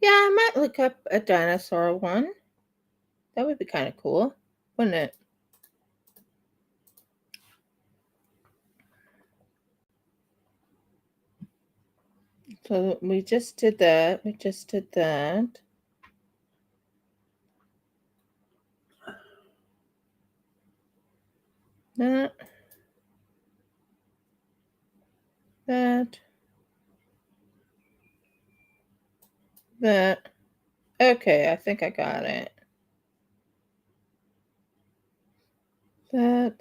Yeah, I might look up a dinosaur one. That would be kind of cool, wouldn't it? So we just did that. That. Okay, I think I got it. That.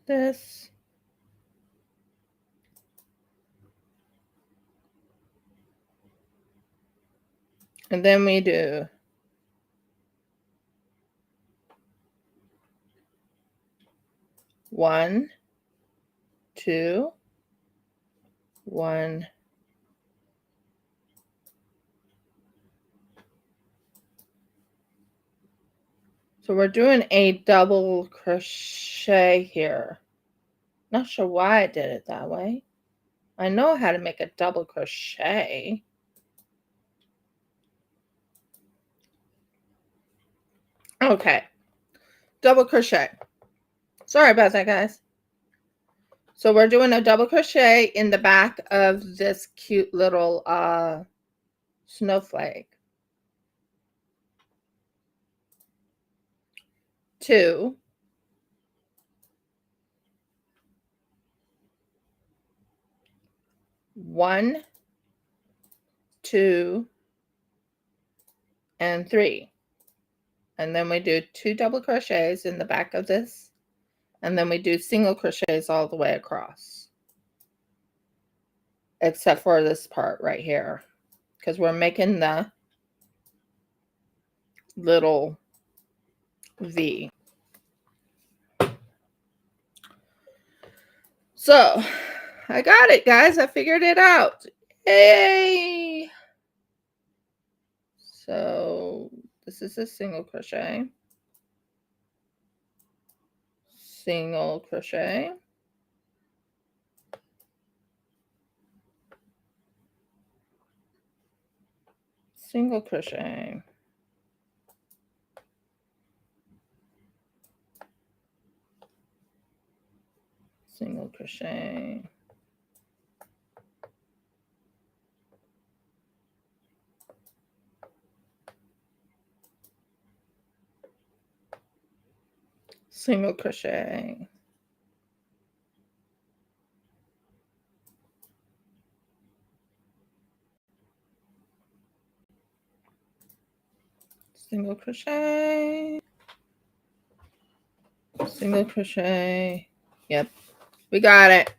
This. And then we do 1, 2, 1. So we're doing a double crochet here. Not sure why I did it that way. I know how to make a double crochet. Okay. Double crochet. Sorry about that, guys. So we're doing a double crochet in the back of this cute little snowflake. 2. 1, 2, and 3. And then we do 2 double crochets in the back of this. And then we do single crochets all the way across. Except for this part right here. Because we're making the little V. So I got it, guys. I figured it out. Yay! So this is a single crochet, single crochet, single crochet, single crochet, single crochet, single crochet, single crochet. Yep, we got it.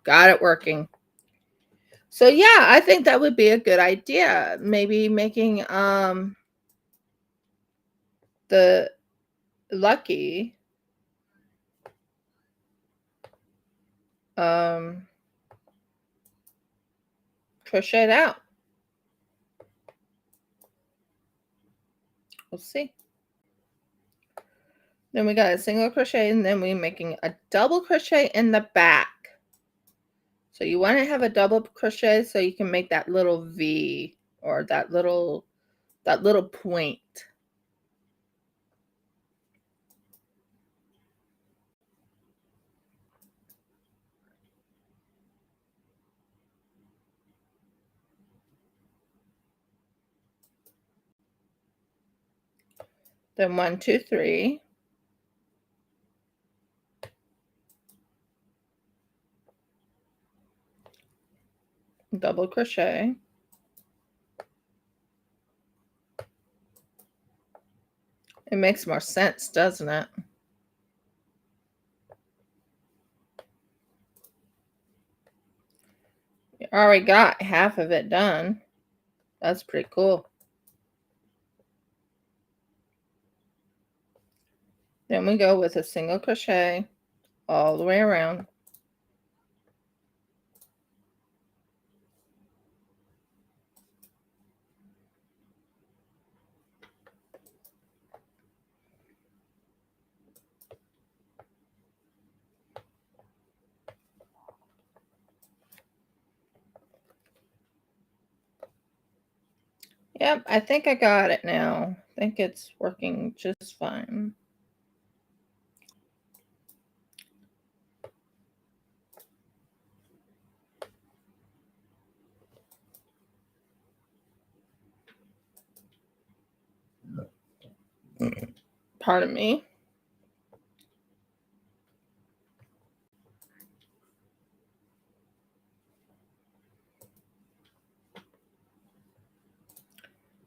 Got it working. So yeah, I think that would be a good idea. Maybe making the lucky crocheted out. We'll see. Then we got a single crochet, and then we're making a double crochet in the back. So you want to have a double crochet so you can make that little V or that little point. Then 1, 2, 3. Double crochet. It makes more sense, doesn't it? You already got half of it done. That's pretty cool. Then we go with a single crochet all the way around. Yep, I think I got it now. I think it's working just fine. Pardon me.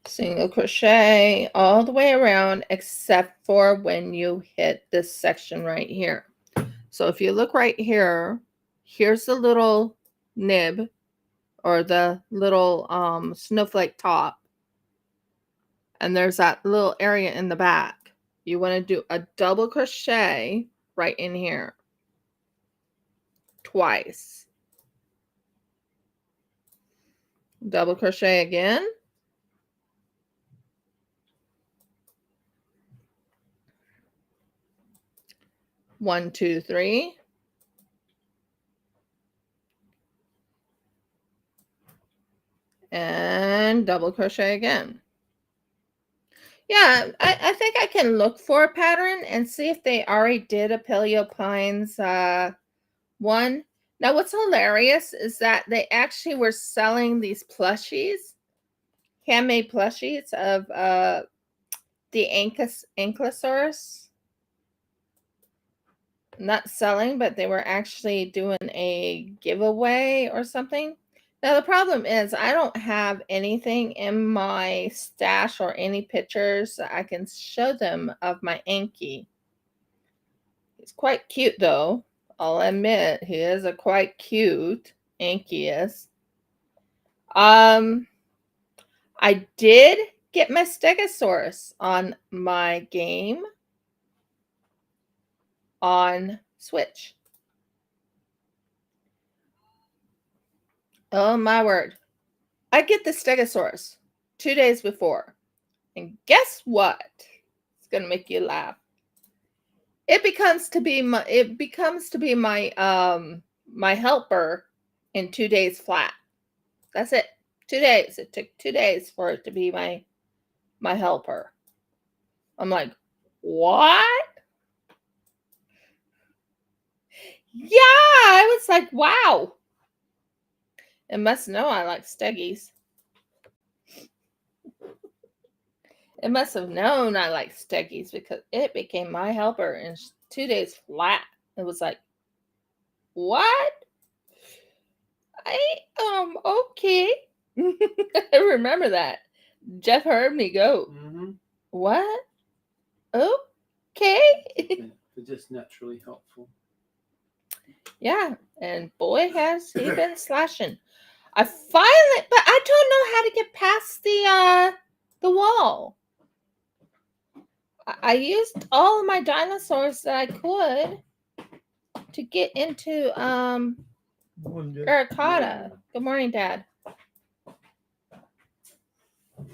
Single crochet all the way around except for when you hit this section right here. So if you look right here, here's the little nib or the little snowflake top, and there's that little area in the back. You want to do a double crochet right in here twice. Double crochet again. One, two, three. And double crochet again. Yeah, I think I can look for a pattern and see if they already did a Paleo Pines one. Now, what's hilarious is that they actually were selling these plushies, handmade plushies of the Ankylosaurus. Not selling, but they were actually doing a giveaway or something. Now, the problem is I don't have anything in my stash or any pictures that I can show them of my Anky. He's quite cute, though. I'll admit, he is a quite cute Ankyus. I did get my Stegosaurus on my game on Switch. Oh my word. I get the Stegosaurus 2 days before. And guess what? It's gonna make you laugh. It becomes to be my helper in 2 days flat. That's it. 2 days. It took 2 days for it to be my helper. I'm like, what? Yeah, I was like, wow. It must know I like Steggies. It must have known I like Steggies because it became my helper in 2 days flat. It was like, what? Okay. I remember that. Jeff heard me go, what? Okay.
They're just naturally helpful.
Yeah, and boy has he been slashing. I finally, but I don't know how to get past the wall. I used all of my dinosaurs that I could to get into Ericotta. Good morning, Dad.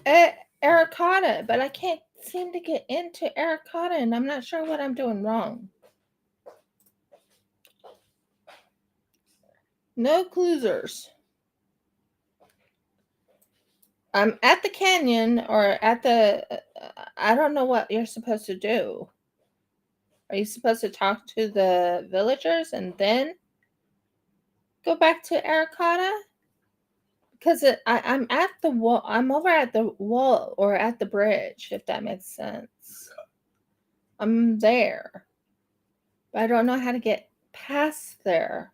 Ericotta, but I can't seem to get into Ericotta, and I'm not sure what I'm doing wrong. No closers. I'm at the canyon or at the. I don't know what you're supposed to do. Are you supposed to talk to the villagers and then go back to Ericotta? Because I'm at the wall. I'm over at the wall or at the bridge, if that makes sense. I'm there, but I don't know how to get past there.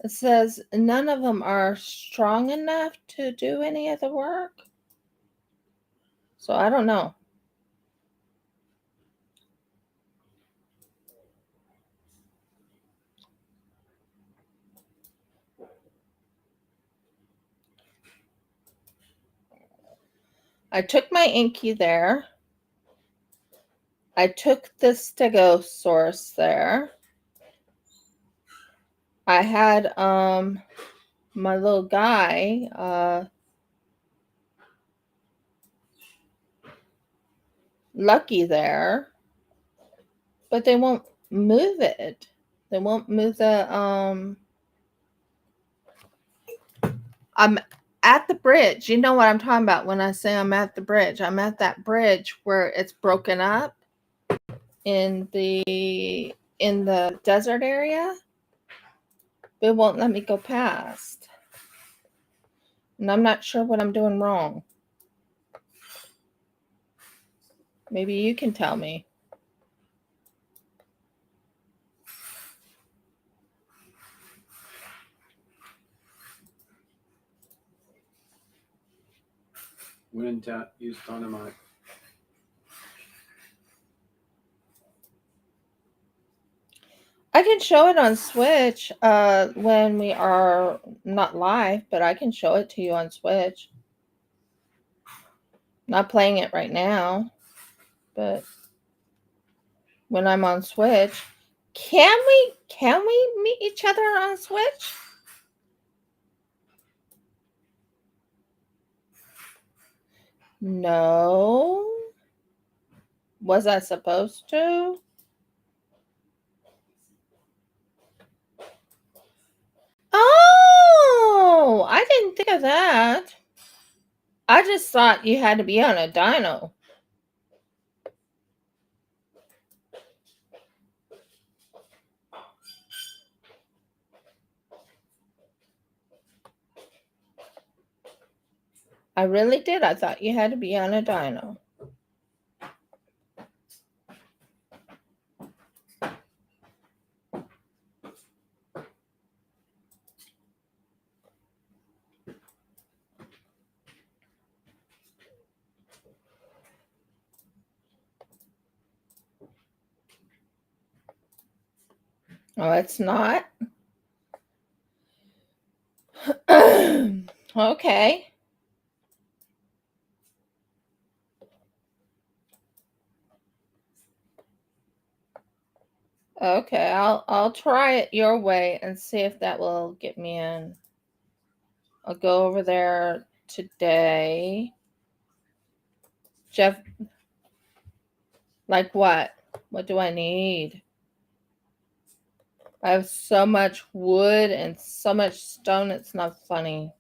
It says none of them are strong enough to do any of the work. So I don't know. I took my Inky there. I took the Stegosaurus there. I had my little guy, Lucky there, but they won't move it. They won't move the I'm at the bridge. You know what I'm talking about when I say I'm at the bridge. I'm at that bridge where it's broken up in the desert area. It won't let me go past. And I'm not sure what I'm doing wrong. Maybe you can tell me.
When in doubt, use dynamite.
I can show it on Switch when we are not live, but I can show it to you on Switch. Not playing it right now, but when I'm on Switch, can we meet each other on Switch? No. Was I supposed to? Oh, I didn't think of that. I just thought you had to be on a dino. I really did. I thought you had to be on a dino. Oh, it's not. Okay. Okay, I'll try it your way and see if that will get me in. I'll go over there today. Jeff, like what? What do I need? I have so much wood and so much stone, it's not funny.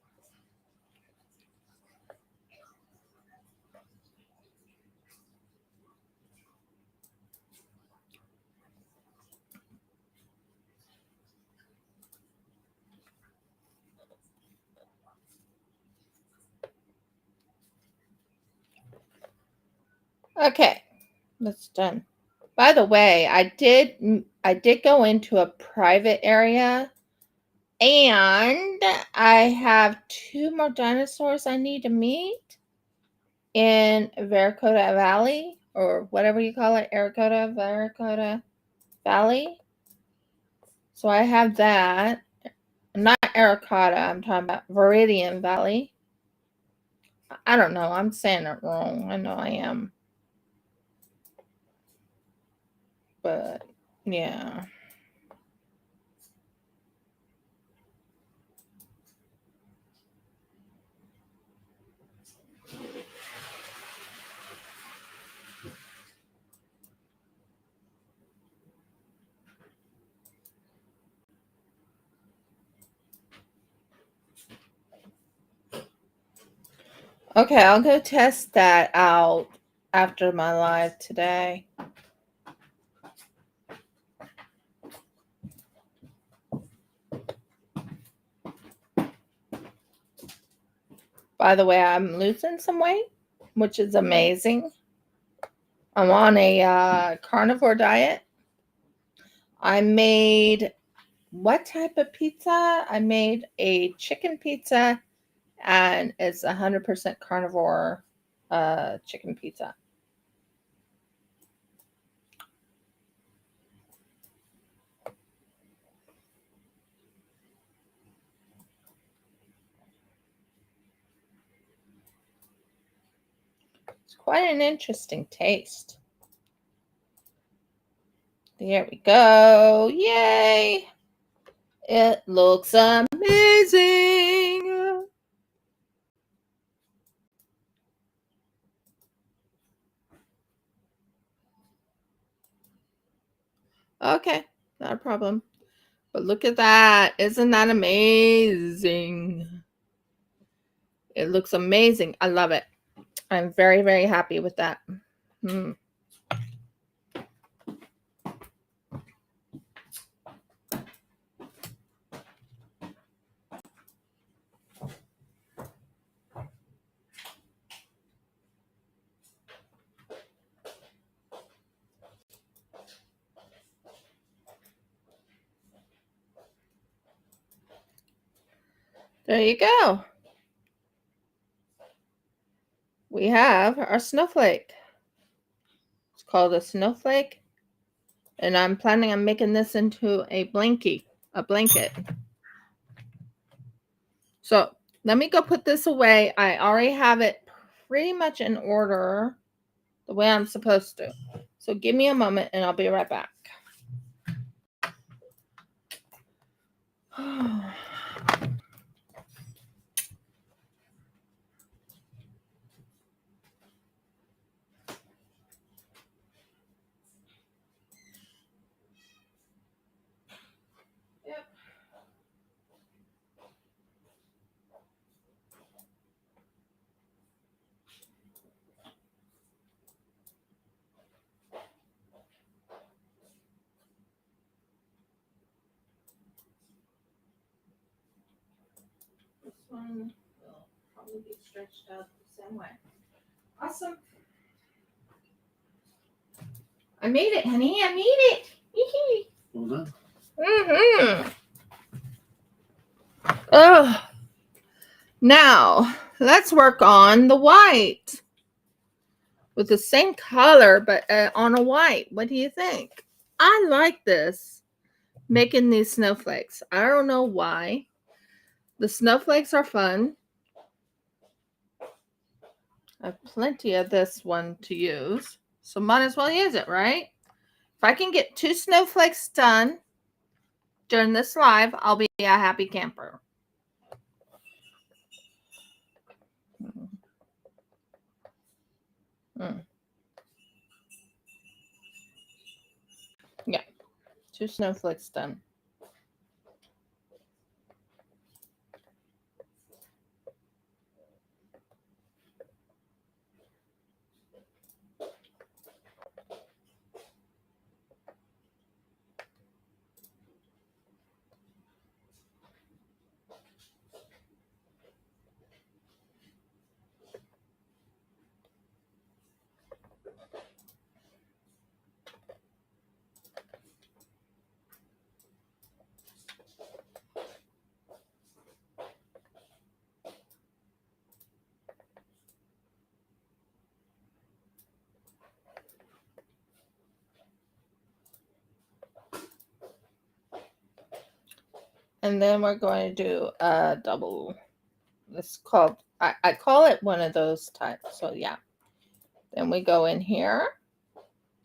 Okay, that's done. By the way, I did go into a private area, and I have 2 more dinosaurs I need to meet in Veracota Valley, or whatever you call it, Veracota Valley. So I have that. Not Aricata, I'm talking about Viridian Valley. I don't know, I'm saying it wrong. I know I am. But, yeah. Okay, I'll go test that out after my live today. By the way, I'm losing some weight, which is amazing. I'm on a carnivore diet. I made, what type of pizza? I made a chicken pizza, and it's 100% carnivore chicken pizza. It's quite an interesting taste. There we go. Yay! It looks amazing. Okay, not a problem. But look at that. Isn't that amazing? It looks amazing. I love it. I'm very, very happy with that. There you go. We have our snowflake. It's called a snowflake. And I'm planning on making this into a blanket. So let me go put this away. I already have it pretty much in order the way I'm supposed to. So give me a moment and I'll be right back. Yep. This one will probably be stretched out the same way. Awesome. I made it, honey. I made it.
Well done.
Oh, now let's work on the white with the same color, but on a white. What do you think? I like this, making these snowflakes. I don't know why. The snowflakes are fun. I have plenty of this one to use, so might as well use it, right? If I can get 2 snowflakes done during this live, I'll be a happy camper. Yeah, 2 snowflakes done. And then we're going to do a double. It's called, I call it one of those types. So yeah. Then we go in here.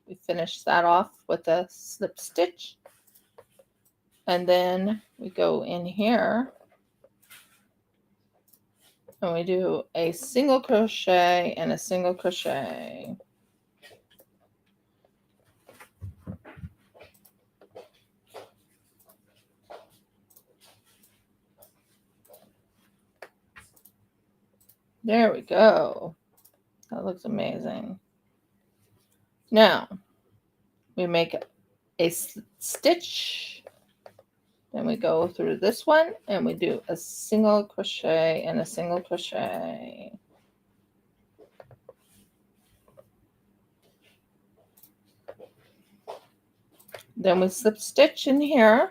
We finish that off with a slip stitch. And then we go in here and we do a single crochet and a single crochet. There we go. That looks amazing. Now, we make a stitch. Then we go through this one and we do a single crochet and a single crochet. Then we slip stitch in here.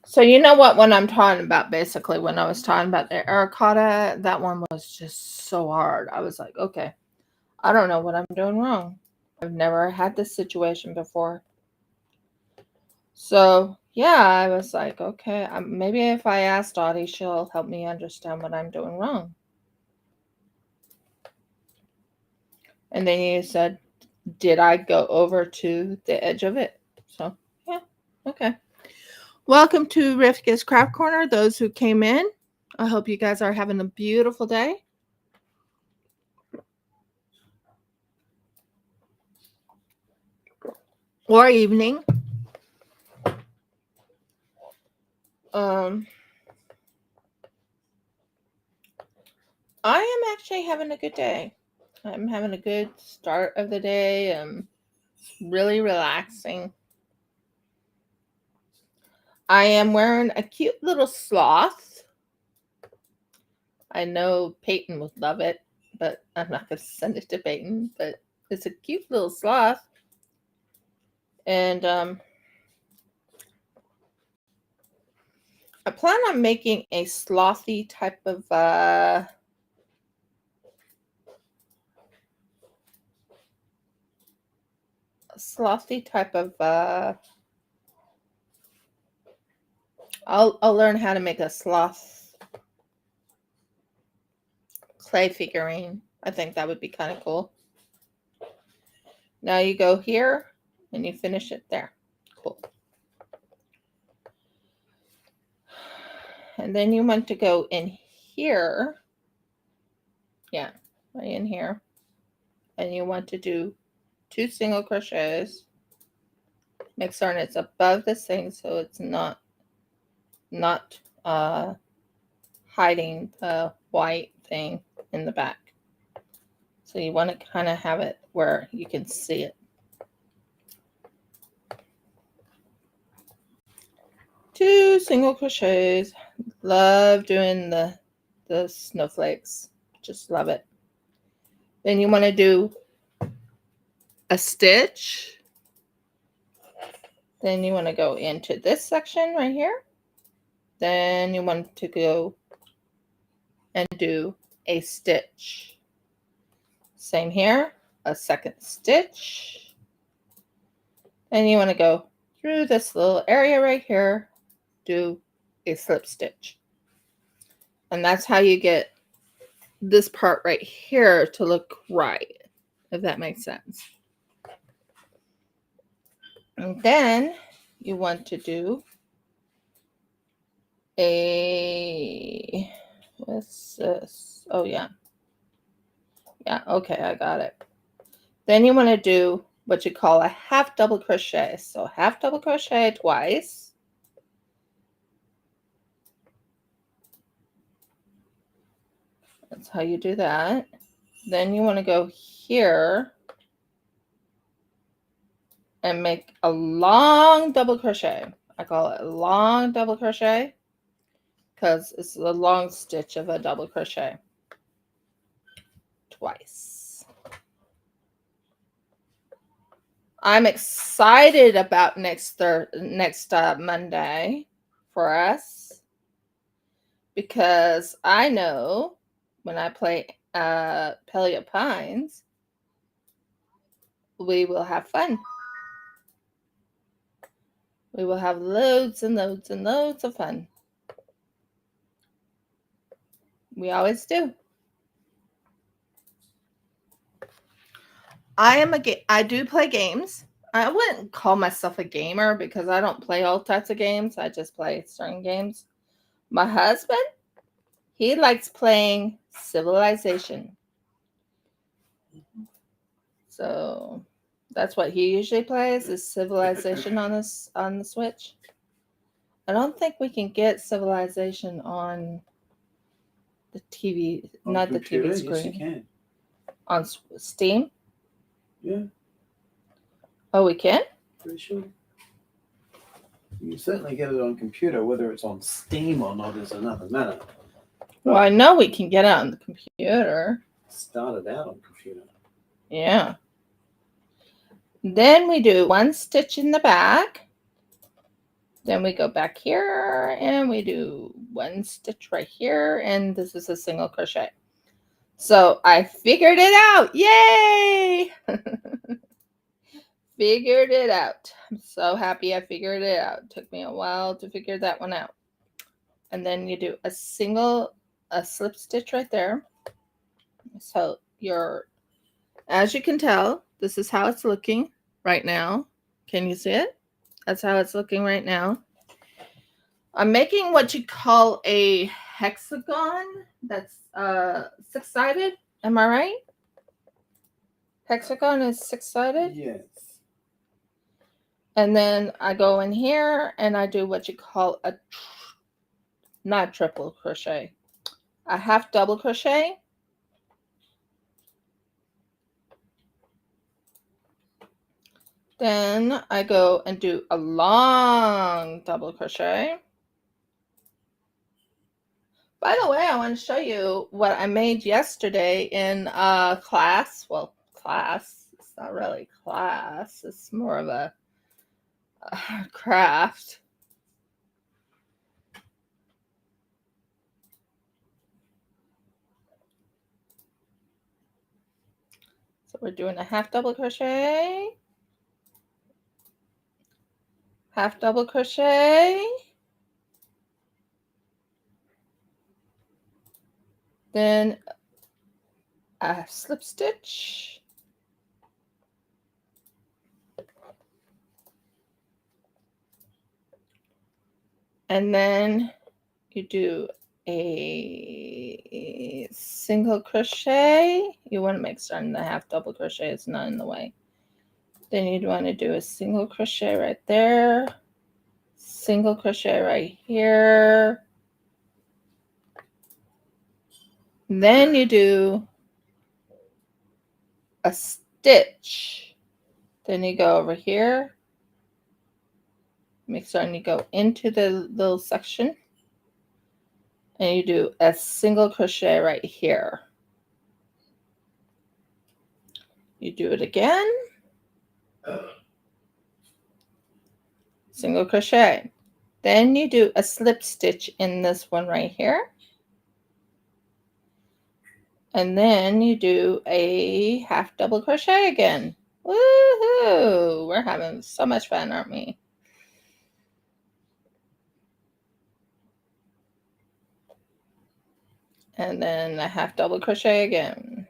So you know what one I'm talking about, basically, when I was talking about the Ericotta, that one was just so hard. I was like, okay, I don't know what I'm doing wrong. I've never had this situation before. So yeah, I was like, okay, maybe if I ask Dottie, she'll help me understand what I'm doing wrong. And then you said, did I go over to the edge of it? So yeah, okay. Welcome to Rivka's Craft Corner. Those who came in, I hope you guys are having a beautiful day. Or evening. I am actually having a good day. I'm having a good start of the day. I'm really relaxing. I am wearing a cute little sloth. I know Peyton would love it, but I'm not going to send it to Peyton. But it's a cute little sloth. And I plan on making a slothy type of I'll learn how to make a sloth clay figurine. I think that would be kind of cool. Now you go here and you finish it there. Cool. And then you want to go in here. Yeah, right in here. And you want to do 2 single crochets. Make certain it's above this thing so it's not hiding the white thing in the back. So you want to kind of have it where you can see it. 2 single crochets. Love doing the snowflakes. Just love it. Then you want to do a stitch. Then you want to go into this section right here. Then you want to go and do a stitch. Same here, a second stitch. And you want to go through this little area right here, do a slip stitch. And that's how you get this part right here to look right, if that makes sense. And then you want to do what's this? Oh, yeah. Yeah, okay, I got it. Then you want to do what you call a half double crochet. So half double crochet twice. That's how you do that. Then you want to go here and make a long double crochet. I call it a long double crochet because it's a long stitch of a double crochet twice. I'm excited about next Monday for us because I know when I play Pelia Pines, we will have fun. We will have loads and loads and loads of fun. We always do. I do play games. I wouldn't call myself a gamer because I don't play all types of games. I just play certain games. My husband, he likes playing Civilization. So that's what he usually plays is Civilization on the Switch. I don't think we can get Civilization on the TV,
On
not
computer,
the TV screen.
Yes, you can.
On Steam?
Yeah.
Oh, we can?
Pretty sure. You can certainly get it on computer. Whether it's on Steam or not is another matter.
Well, I know we can get it on the computer.
Started out on computer.
Yeah. Then we do one stitch in the back. Then we go back here and we do one stitch right here. And this is a single crochet. So I figured it out. Yay! Figured it out. I'm so happy I figured it out. It took me a while to figure that one out. And then you do a slip stitch right there. So as you can tell, this is how it's looking right now. Can you see it? That's how it's looking right now. I'm making what you call a hexagon. That's 6-sided. Am I right? Hexagon is 6-sided?
Yes.
And then I go in here and I do what you call not triple crochet, a half double crochet. Then I go and do a long double crochet. By the way, I want to show you what I made yesterday in class. Well, class. It's not really class. It's more of a craft. So we're doing a half double crochet. Half double crochet. Then a slip stitch. And then you do a single crochet. You want to make certain the half double crochet is not in the way. Then you'd want to do a single crochet right there. Single crochet right here. Then you do a stitch. Then you go over here. Make certain you go into the little section. And you do a single crochet right here. You do it again. Single crochet. Then you do a slip stitch in this one right here. And then you do a half double crochet again. Woohoo! We're having so much fun, aren't we? And then a half double crochet again.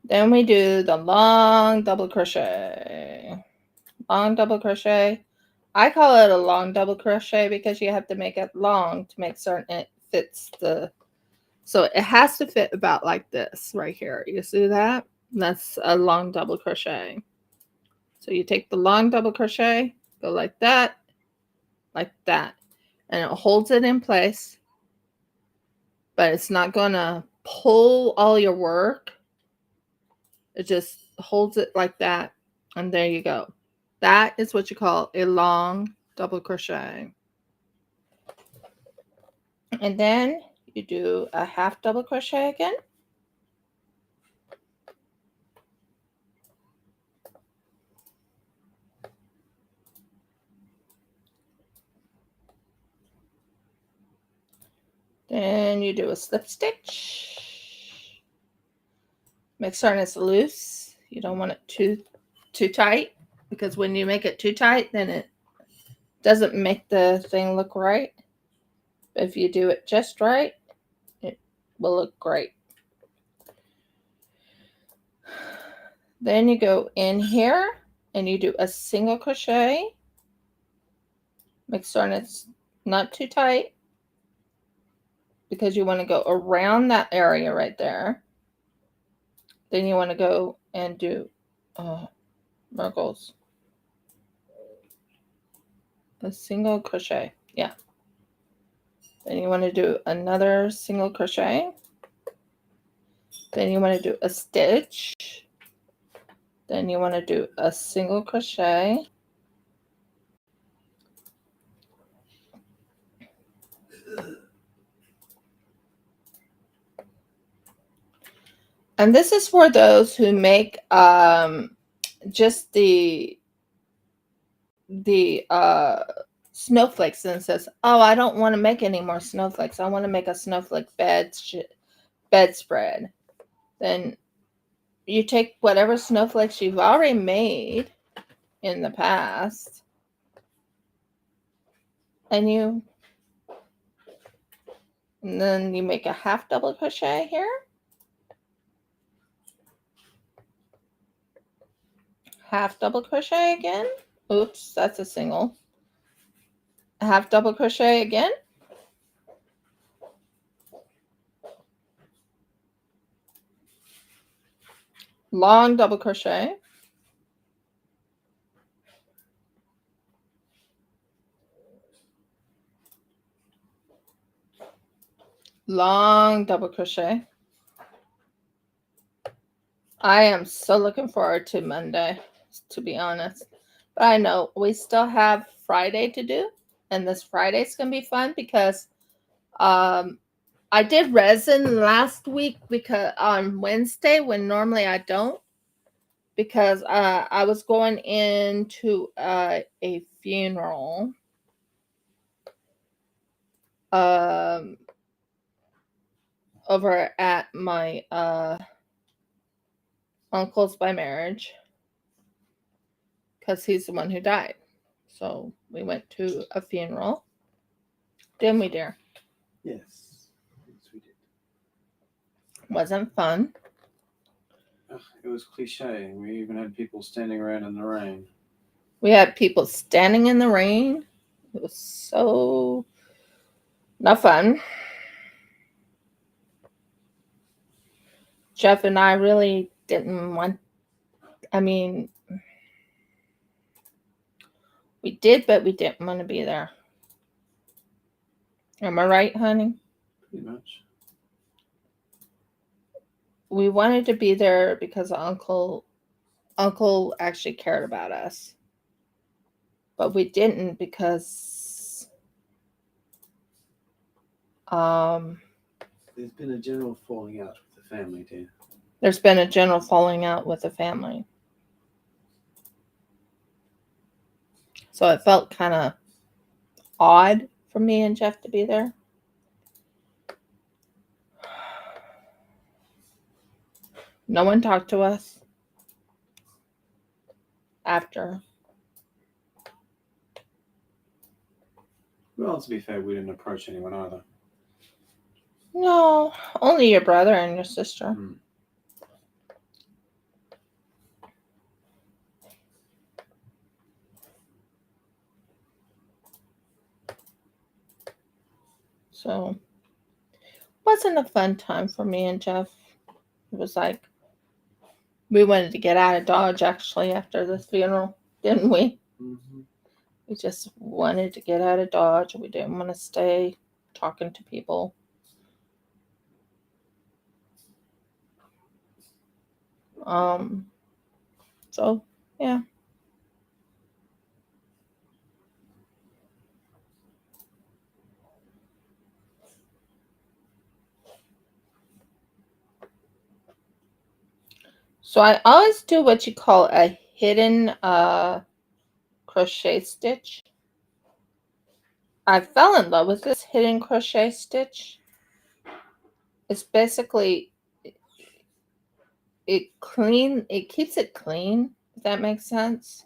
Then we do the long double crochet. Long double crochet. I call it a long double crochet because you have to make it long to make certain it fits the, so it has to fit about like this right here. You see that? That's a long double crochet. So you take the long double crochet, go like that, and it holds it in place, but it's not gonna pull all your work. It just holds it like that, and there you go. That is what you call a long double crochet. And then you do a half double crochet again. Then you do a slip stitch. Make certain it's loose. You don't want it too tight, because when you make it too tight, then it doesn't make the thing look right. But if you do it just right, it will look great. Then you go in here and you do a single crochet. Make certain it's not too tight, because you want to go around that area right there. Then you want to go and do Mergles. A single crochet. Yeah. Then you want to do another single crochet. Then you want to do a stitch. Then you want to do a single crochet. And this is for those who make just the snowflakes, and says, oh, I don't want to make any more snowflakes. I want to make a snowflake bedspread. Then you take whatever snowflakes you've already made in the past, and then you make a half double crochet here. Half double crochet again. Oops, that's a single. Half double crochet again. Long double crochet. Long double crochet. I am so looking forward to Monday, to be honest. But I know we still have Friday to do, and this Friday's going to be fun because I did resin last week because on Wednesday, when normally I don't, because I was going into a funeral. Over at my uncle's by marriage, because he's the one who died. So we went to a funeral. Didn't we, dear?
Yes. Yes, we did.
Wasn't fun.
Ugh, it was cliche. We even had people standing around in the rain.
We had people standing in the rain. It was so not fun. Jeff and I really didn't want, I mean, we did, but we didn't want to be there. Am I right, honey?
Pretty much.
We wanted to be there because Uncle actually cared about us. But we didn't because
there's been a general falling out with the family, dear.
There's been a general falling out with the family. So it felt kind of odd for me and Jeff to be there. No one talked to us after.
Well, to be fair, we didn't approach anyone either.
No, only your brother and your sister. So wasn't a fun time for me and Jeff. It was like we wanted to get out of Dodge actually after the funeral, didn't we?
Mm-hmm.
We just wanted to get out of Dodge. We didn't want to stay talking to people. So yeah. So I always do what you call a hidden crochet stitch. I fell in love with this hidden crochet stitch. It's basically it keeps it clean, if that makes sense.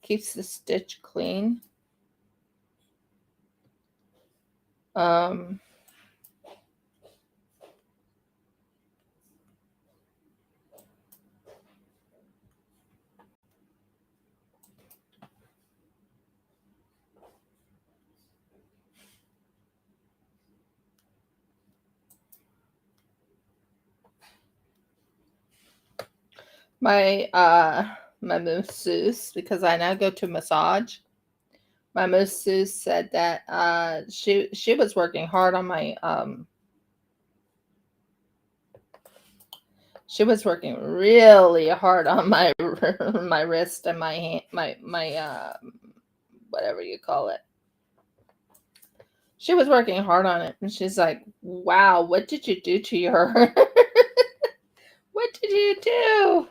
Keeps the stitch clean. Um my masseuse, because I now go to massage. My masseuse said that she was working hard on my she was working really hard on my my wrist and my hand, my whatever you call it. She was working hard on it, and she's like, "Wow, what did you do to your what did you do?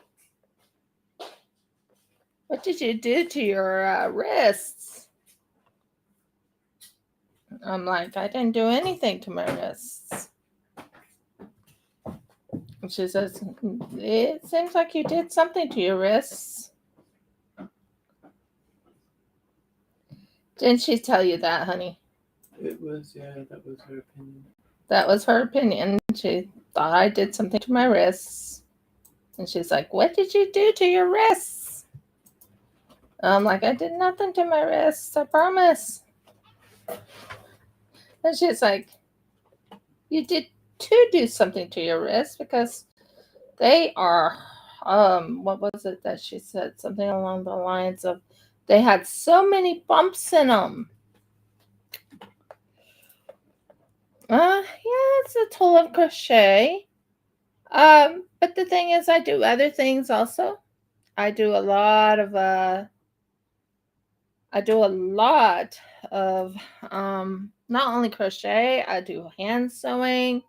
What did you do to your wrists?" I'm like, "I didn't do anything to my wrists." And she says, "It seems like you did something to your wrists." Didn't she tell you that, honey?
It was, yeah, that was her opinion.
That was her opinion. She thought I did something to my wrists. And she's like, "What did you do to your wrists?" I'm like, "I did nothing to my wrists, I promise." And she's like, "You did do something to your wrists because they are, what was it that she said? Something along the lines of, they had so many bumps in them." Yeah, it's a tool of crochet. But the thing is, I do other things also. I do a lot of not only crochet, I do hand sewing,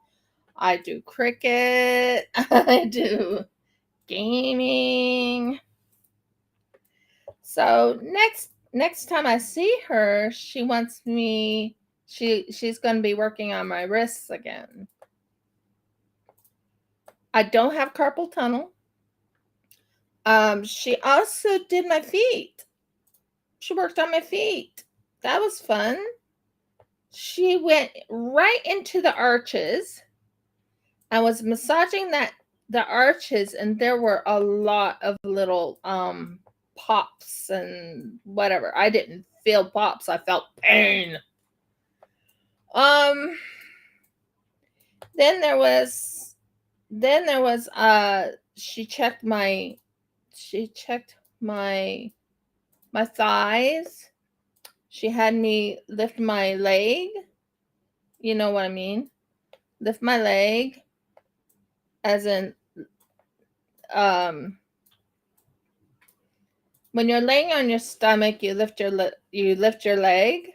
I do cricket, I do gaming. So next time I see her, she wants me she's going to be working on my wrists again. I don't have carpal tunnel. She also did my feet. She worked on my feet. That was fun. She went right into the arches. I was massaging the arches, and there were a lot of little pops and whatever. I didn't feel pops, I felt pain. Then there was she checked my thighs. She had me lift my leg. You know what I mean? Lift my leg, as in when you're laying on your stomach, you lift your leg.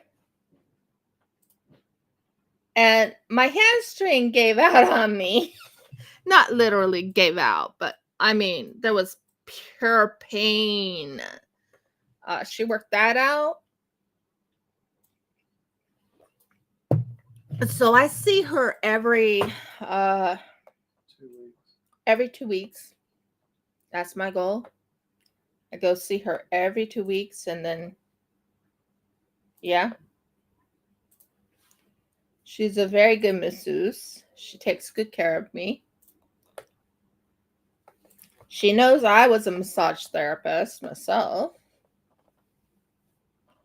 And my hamstring gave out on me. Not literally gave out, but I mean, there was pure pain. She worked that out. So I see her every
2 weeks.
Every 2 weeks. That's my goal. I go see her every 2 weeks, and then yeah. She's a very good masseuse. She takes good care of me. She knows I was a massage therapist myself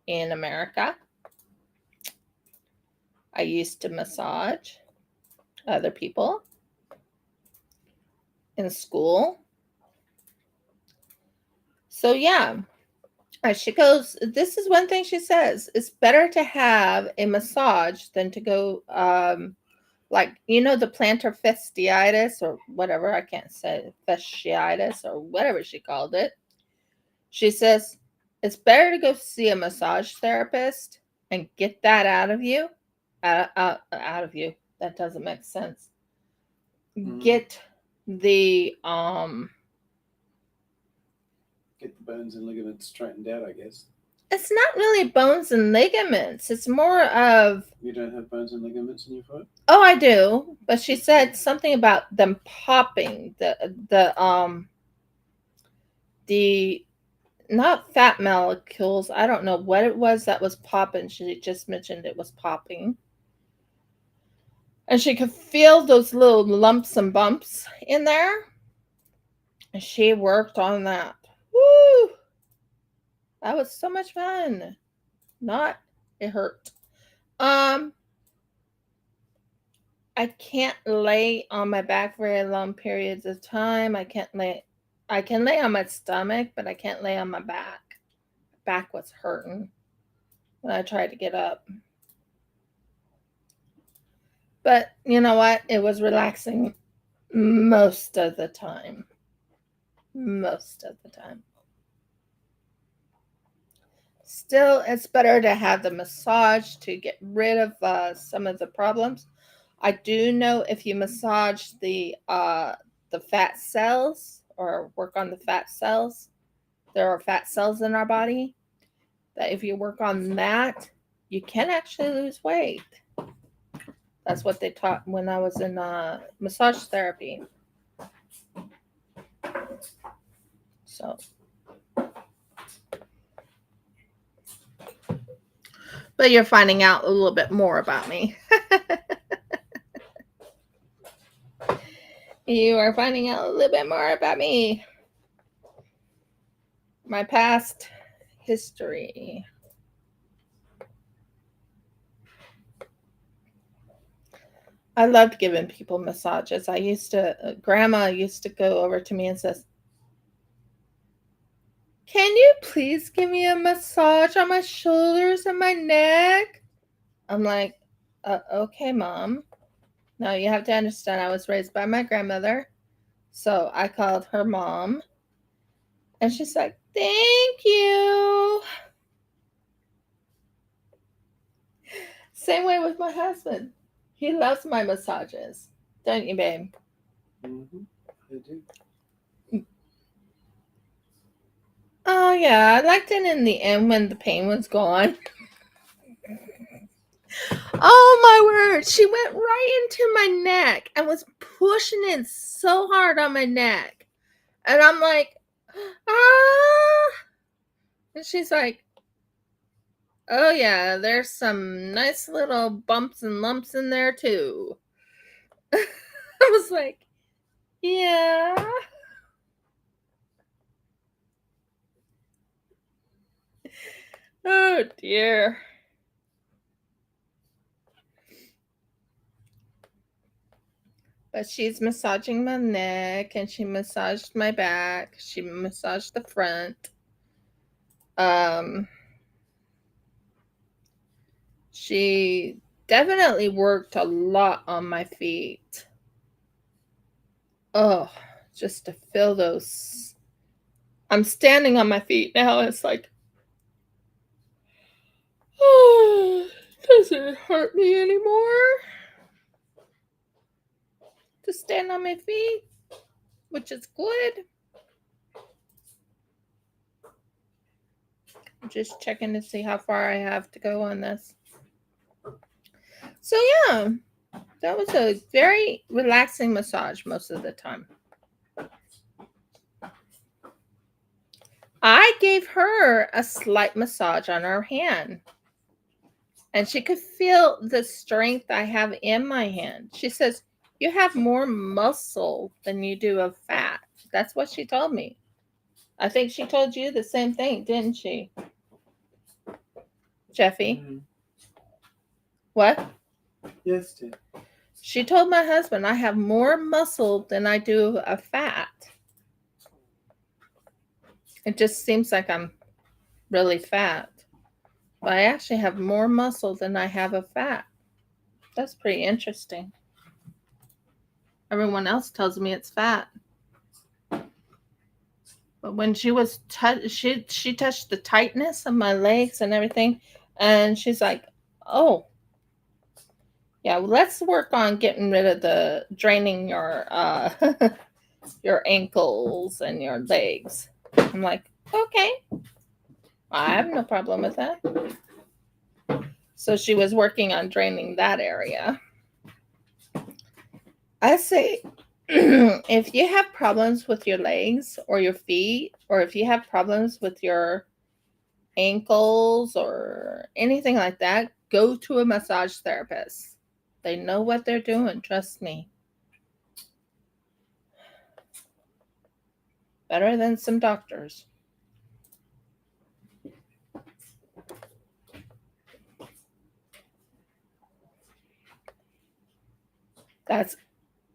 in America. I used to massage other people in school. So yeah, she goes, this is one thing she says, it's better to have a massage than to go like, you know, the plantar fasciitis or whatever, I can't say, fasciitis or whatever she called it. She says it's better to go see a massage therapist and get that out of you. Out of you. That doesn't make sense. Get the
Get the bones and ligaments straightened out, I guess.
It's not really bones and ligaments. It's more of...
You don't have bones and ligaments in your foot?
Oh, I do. But she said something about them popping. The not fat molecules. I don't know what it was that was popping. She just mentioned it was popping. And she could feel those little lumps and bumps in there. And she worked on that. Woo! That was so much fun. It hurt. I can't lay on my back very long periods of time. I can lay on my stomach, but I can't lay on my back. My back was hurting when I tried to get up. But you know what? It was relaxing most of the time. Most of the time. Still, it's better to have the massage to get rid of some of the problems. I do know if you massage the fat cells or work on the fat cells, there are fat cells in our body, that if you work on that, you can actually lose weight. That's what they taught when I was in massage therapy. So, but you're finding out a little bit more about me. You are finding out a little bit more about me. My past history. I loved giving people massages. Grandma used to go over to me and says, "Can you please give me a massage on my shoulders and my neck?" I'm like, okay, Mom. Now you have to understand I was raised by my grandmother. So I called her Mom. And she's like, "Thank you." Same way with my husband. He loves my massages. Don't you, babe?
Mm-hmm. I do.
Oh, yeah. I liked it in the end when the pain was gone. Oh, my word. She went right into my neck and was pushing in so hard on my neck. And I'm like, ah. And she's like, "Oh, yeah, there's some nice little bumps and lumps in there, too." I was like, yeah. Oh, dear. But she's massaging my neck and she massaged my back. She massaged the front. She definitely worked a lot on my feet. Oh, just to feel those. I'm standing on my feet now. It's like, oh, doesn't hurt me anymore to stand on my feet, which is good. I'm just checking to see how far I have to go on this. So yeah, that was a very relaxing massage most of the time. I gave her a slight massage on her hand. And she could feel the strength I have in my hand. She says, "You have more muscle than you do of fat." That's what she told me. I think she told you the same thing, didn't she, Jeffy?
Mm-hmm.
What?
Yes, dear.
She told my husband I have more muscle than I do of fat. It just seems like I'm really fat. But I actually have more muscle than I have of fat. That's pretty interesting. Everyone else tells me it's fat. But when she was she touched the tightness of my legs and everything, and she's like, "Oh, yeah, well, let's work on getting rid of the draining your your ankles and your legs." I'm like, "Okay, I have no problem with that." So she was working on draining that area. I say, if you have problems with your legs or your feet, or if you have problems with your ankles or anything like that, go to a massage therapist. They know what they're doing, trust me. Better than some doctors.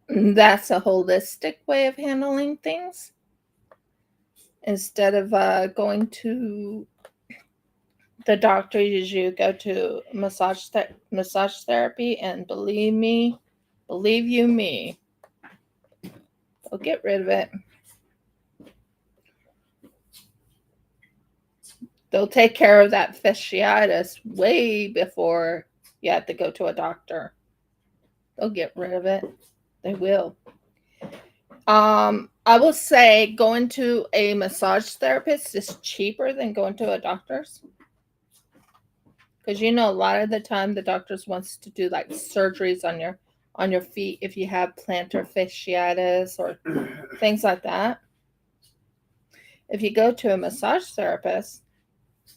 That's a holistic way of handling things. Instead of going to the doctor, you go to massage therapy, and believe you me, they'll get rid of it. They'll take care of that fasciitis way before you have to go to a doctor. They'll get rid of it. They will. I will say going to a massage therapist is cheaper than going to a doctor's. Because a lot of the time the doctors wants to do like surgeries on your feet if you have plantar fasciitis or things like that. If you go to a massage therapist,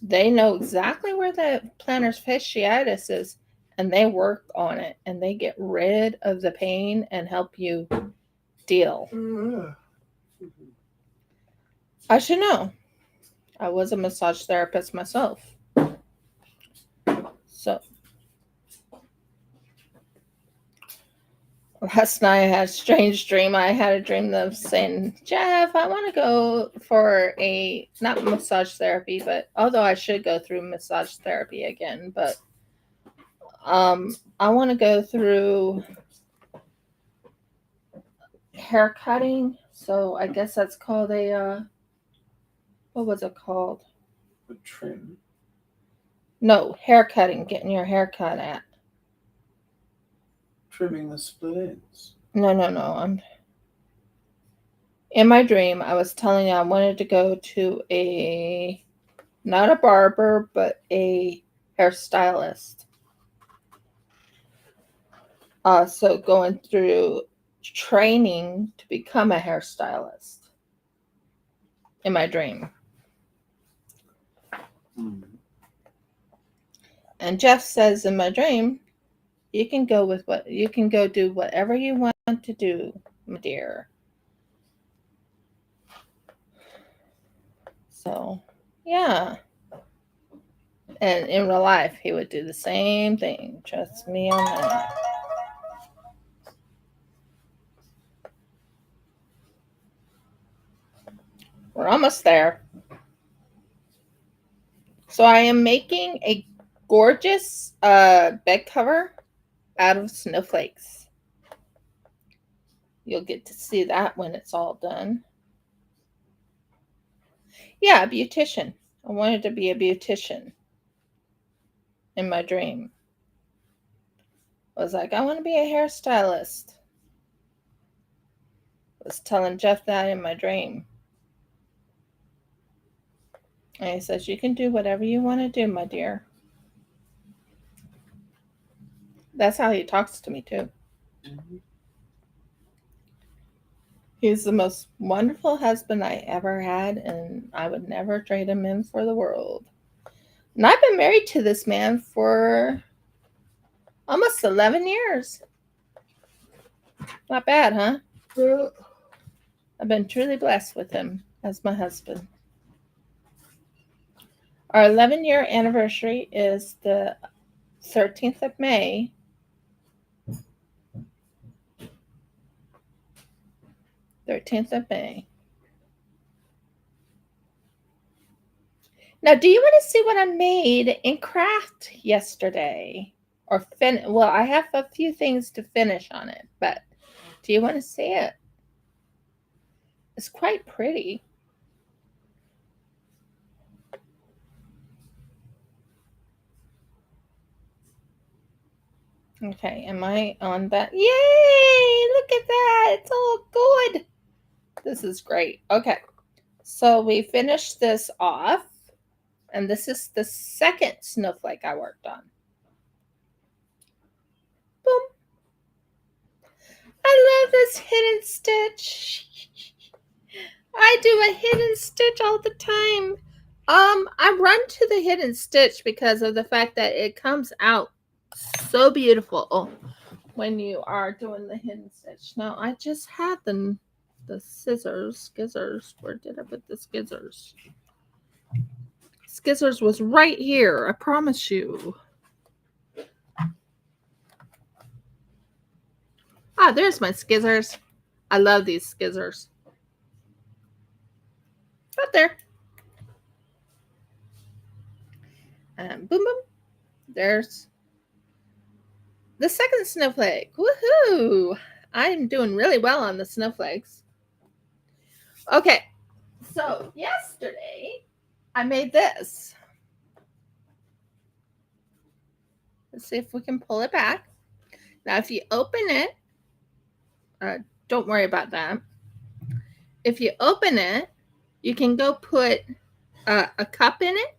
they know exactly where the plantar fasciitis is, and they work on it, and they get rid of the pain and help you deal. I should know. I was a massage therapist myself. So last night I had a strange dream. I had a dream of saying, Jeff, I want to go for not massage therapy, but although I should go through massage therapy again, but I want to go through hair cutting. So I guess that's called what was it called?
A trim.
No, hair cutting, getting your hair cut at.
Trimming the split ends.
No. I'm in my dream. I was telling you I wanted to go to not a barber, but a hairstylist. So going through training to become a hairstylist in my dream. And Jeff says in my dream, you can go do whatever you want to do, my dear. So, yeah. And in real life, he would do the same thing. Trust me on that. We're almost there. So I am making a gorgeous bed cover out of snowflakes. You'll get to see that when it's all done. Yeah, a beautician. I wanted to be a beautician in my dream. I was like, I want to be a hairstylist. I was telling Jeff that in my dream. And he says, you can do whatever you want to do, my dear. That's how he talks to me, too. Mm-hmm. He's the most wonderful husband I ever had, and I would never trade him in for the world. And I've been married to this man for almost 11 years. Not bad, huh? Yeah. I've been truly blessed with him as my husband. Our 11-year anniversary is the 13th of May, 13th of May. Now, do you want to see what I made in craft yesterday? Or well, I have a few things to finish on it, but do you want to see it? It's quite pretty. Okay, am I on that? Yay! Look at that! It's all good. This is great. Okay, so we finished this off, and this is the second snowflake I worked on. Boom. I love this hidden stitch. I do a hidden stitch all the time. I run to the hidden stitch because of the fact that it comes out so beautiful when you are doing the hidden stitch. Now, I just had the skizzers. Where did I put the skizzers? Skizzers was right here, I promise you. Ah, there's my skizzers. I love these skizzers. Right there. And boom, boom. There's the second snowflake. Woohoo! I'm doing really well on the snowflakes. Okay, so yesterday I made this. Let's see if we can pull it back. Now, if you open it, don't worry about that. If you open it, you can go put a cup in it.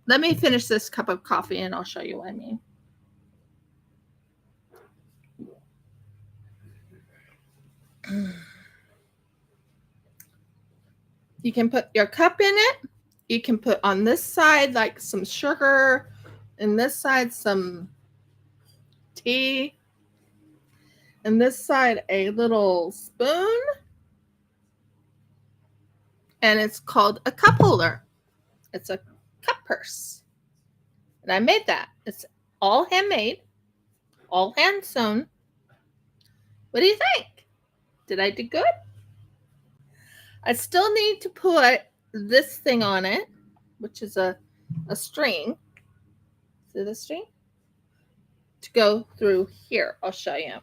Let me finish this cup of coffee and I'll show you what I mean. You can put your cup in it. You can put on this side like some sugar, and this side some tea, and this side a little spoon, and it's called a cup holder. It's a cup purse, and I made that. It's all handmade, all hand sewn. What do you think? Did I do good? I still need to put this thing on it, which is a string. See the string? To go through here. I'll show you.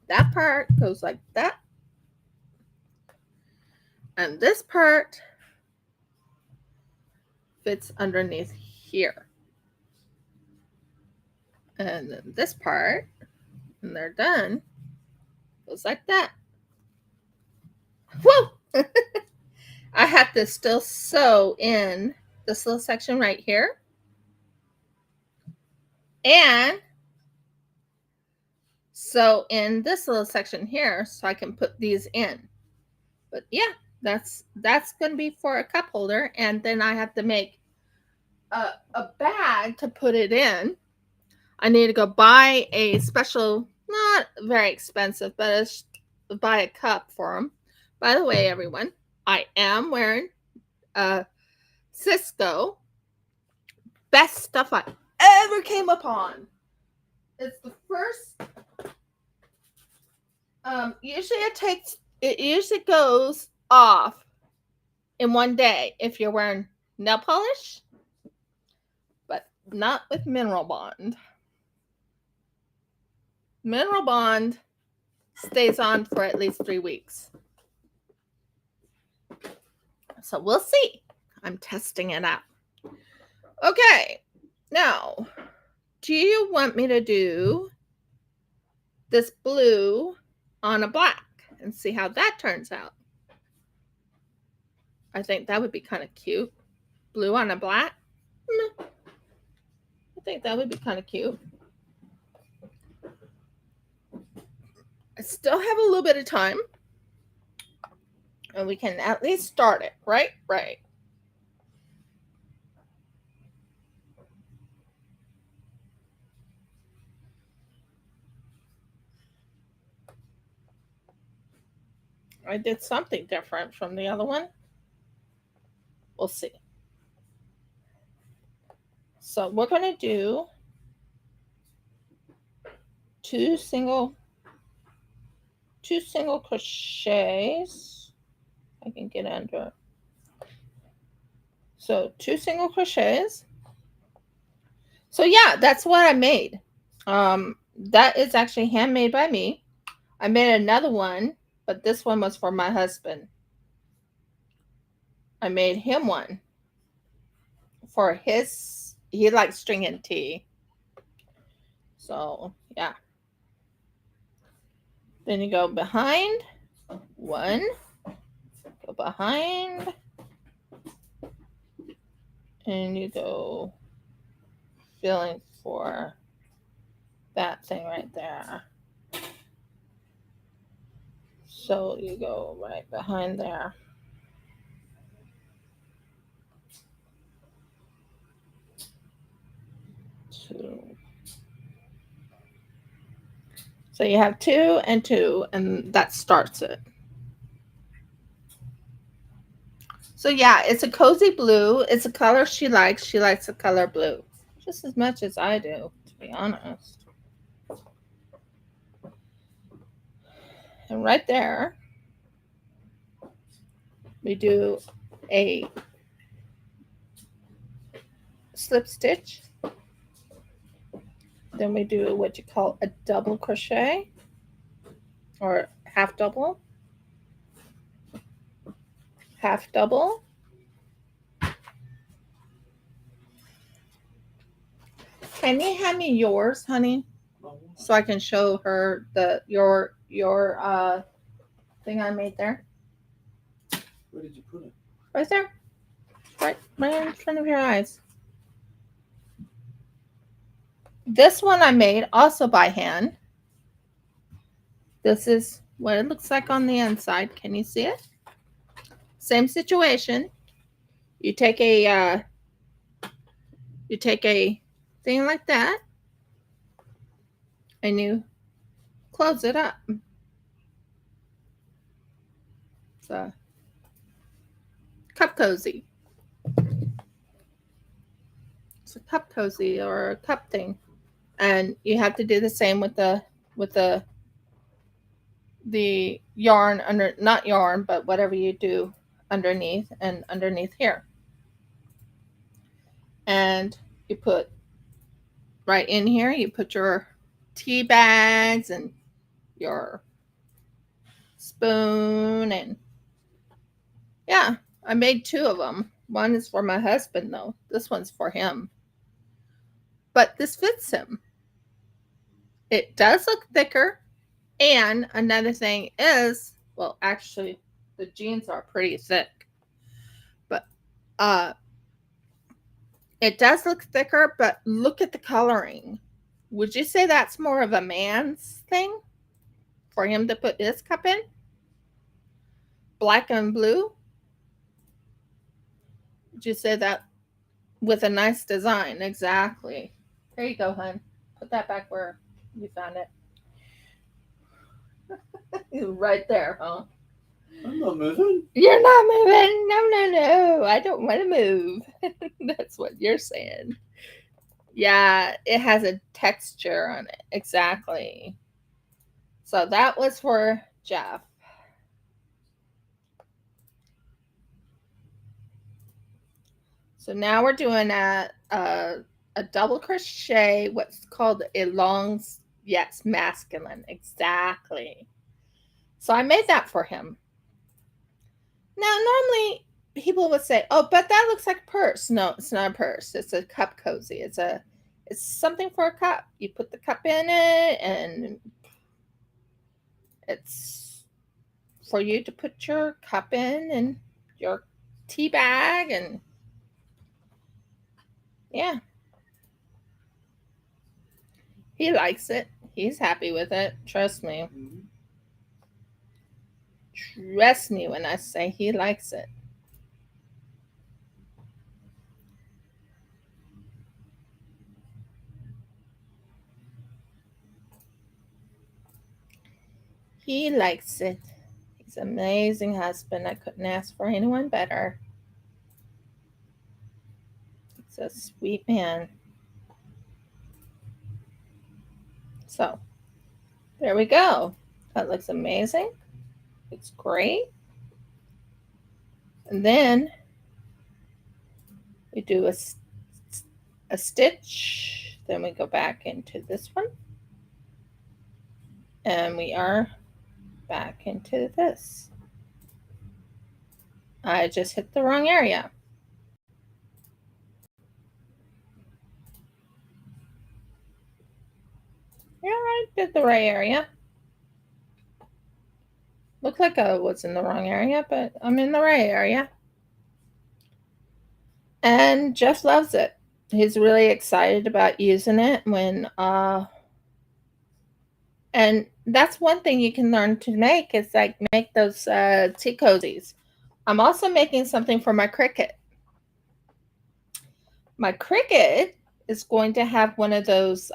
That part goes like that. And this part fits underneath here. And then this part, when they're done, goes like that. Whoa! I have to still sew in this little section right here. And sew in this little section here so I can put these in. But yeah, that's going to be for a cup holder. And then I have to make a bag to put it in. I need to go buy a special, not very expensive, but buy a cup for them. By the way, everyone, I am wearing a Cisco. Best stuff I ever came upon. It's the first. Usually it usually goes off in one day if you're wearing nail polish, but not with Mineral Bond. Mineral Bond stays on for at least 3 weeks. So we'll see. I'm testing it out. Okay. Now, do you want me to do this blue on a black and see how that turns out? I think that would be kind of cute. Blue on a black. I think that would be kind of cute. I still have a little bit of time. And we can at least start it. Right? Right. I did something different from the other one. We'll see. So we're going to do 2 2 single crochets. I can get under it. So 2 single crochets. So yeah, that's what I made. That is actually handmade by me. I made another one, but this one was for my husband. I made him one for his, he likes stringing tea. So yeah. Then you go behind, one, go behind, and you go feeling for that thing right there. So you go right behind there. Two. So you have 2 and 2, and that starts it. So yeah, it's a cozy blue. It's a color she likes. She likes the color blue just as much as I do, to be honest. And right there, we do a slip stitch. Then we do what you call a double crochet or half double. Half double. Can you hand me yours, honey? So I can show her your thing I made there.
Where did you put it?
Right there. Right in front of your eyes. This one I made also by hand. This is what it looks like on the inside. Can you see it? Same situation. You take a thing like that and you close it up. It's a cup cozy. It's a cup cozy or a cup thing. And you have to do the same with the yarn under, not yarn, but whatever you do underneath and underneath here. And you put right in here, you put your tea bags and your spoon, and yeah, I made 2 of them. One is for my husband though. This one's for him. But this fits him. It does look thicker. And another thing is, well, actually the jeans are pretty thick. But it does look thicker, but look at the coloring. Would you say that's more of a man's thing? For him to put his cup in? Black and blue? Would you say that with a nice design? Exactly. There you go, hun. Put that back where you found it. Right there, huh?
I'm not moving.
You're not moving. No. I don't want to move. That's what you're saying. Yeah, it has a texture on it. Exactly. So that was for Jeff. So now we're doing a double crochet, what's called a long, yes, masculine. Exactly. So I made that for him. Now, normally people would say, "Oh, but that looks like a purse." No, it's not a purse. It's a cup cozy. It's something for a cup. You put the cup in it, and it's for you to put your cup in and your tea bag, and yeah. He likes it. He's happy with it. Trust me.
Mm-hmm.
Trust me when I say he likes it. He likes it. He's an amazing husband. I couldn't ask for anyone better. He's a sweet man. So, there we go. That looks amazing. It's great. And then we do a stitch. Then we go back into this one. And we are back into this. I just hit the wrong area. Yeah, I did the right area. Looked like I was in the wrong area, but I'm in the right area. And Jeff loves it. He's really excited about using it when and that's one thing you can learn to make is like make those tea cozies. I'm also making something for my Cricut. My Cricut is going to have one of those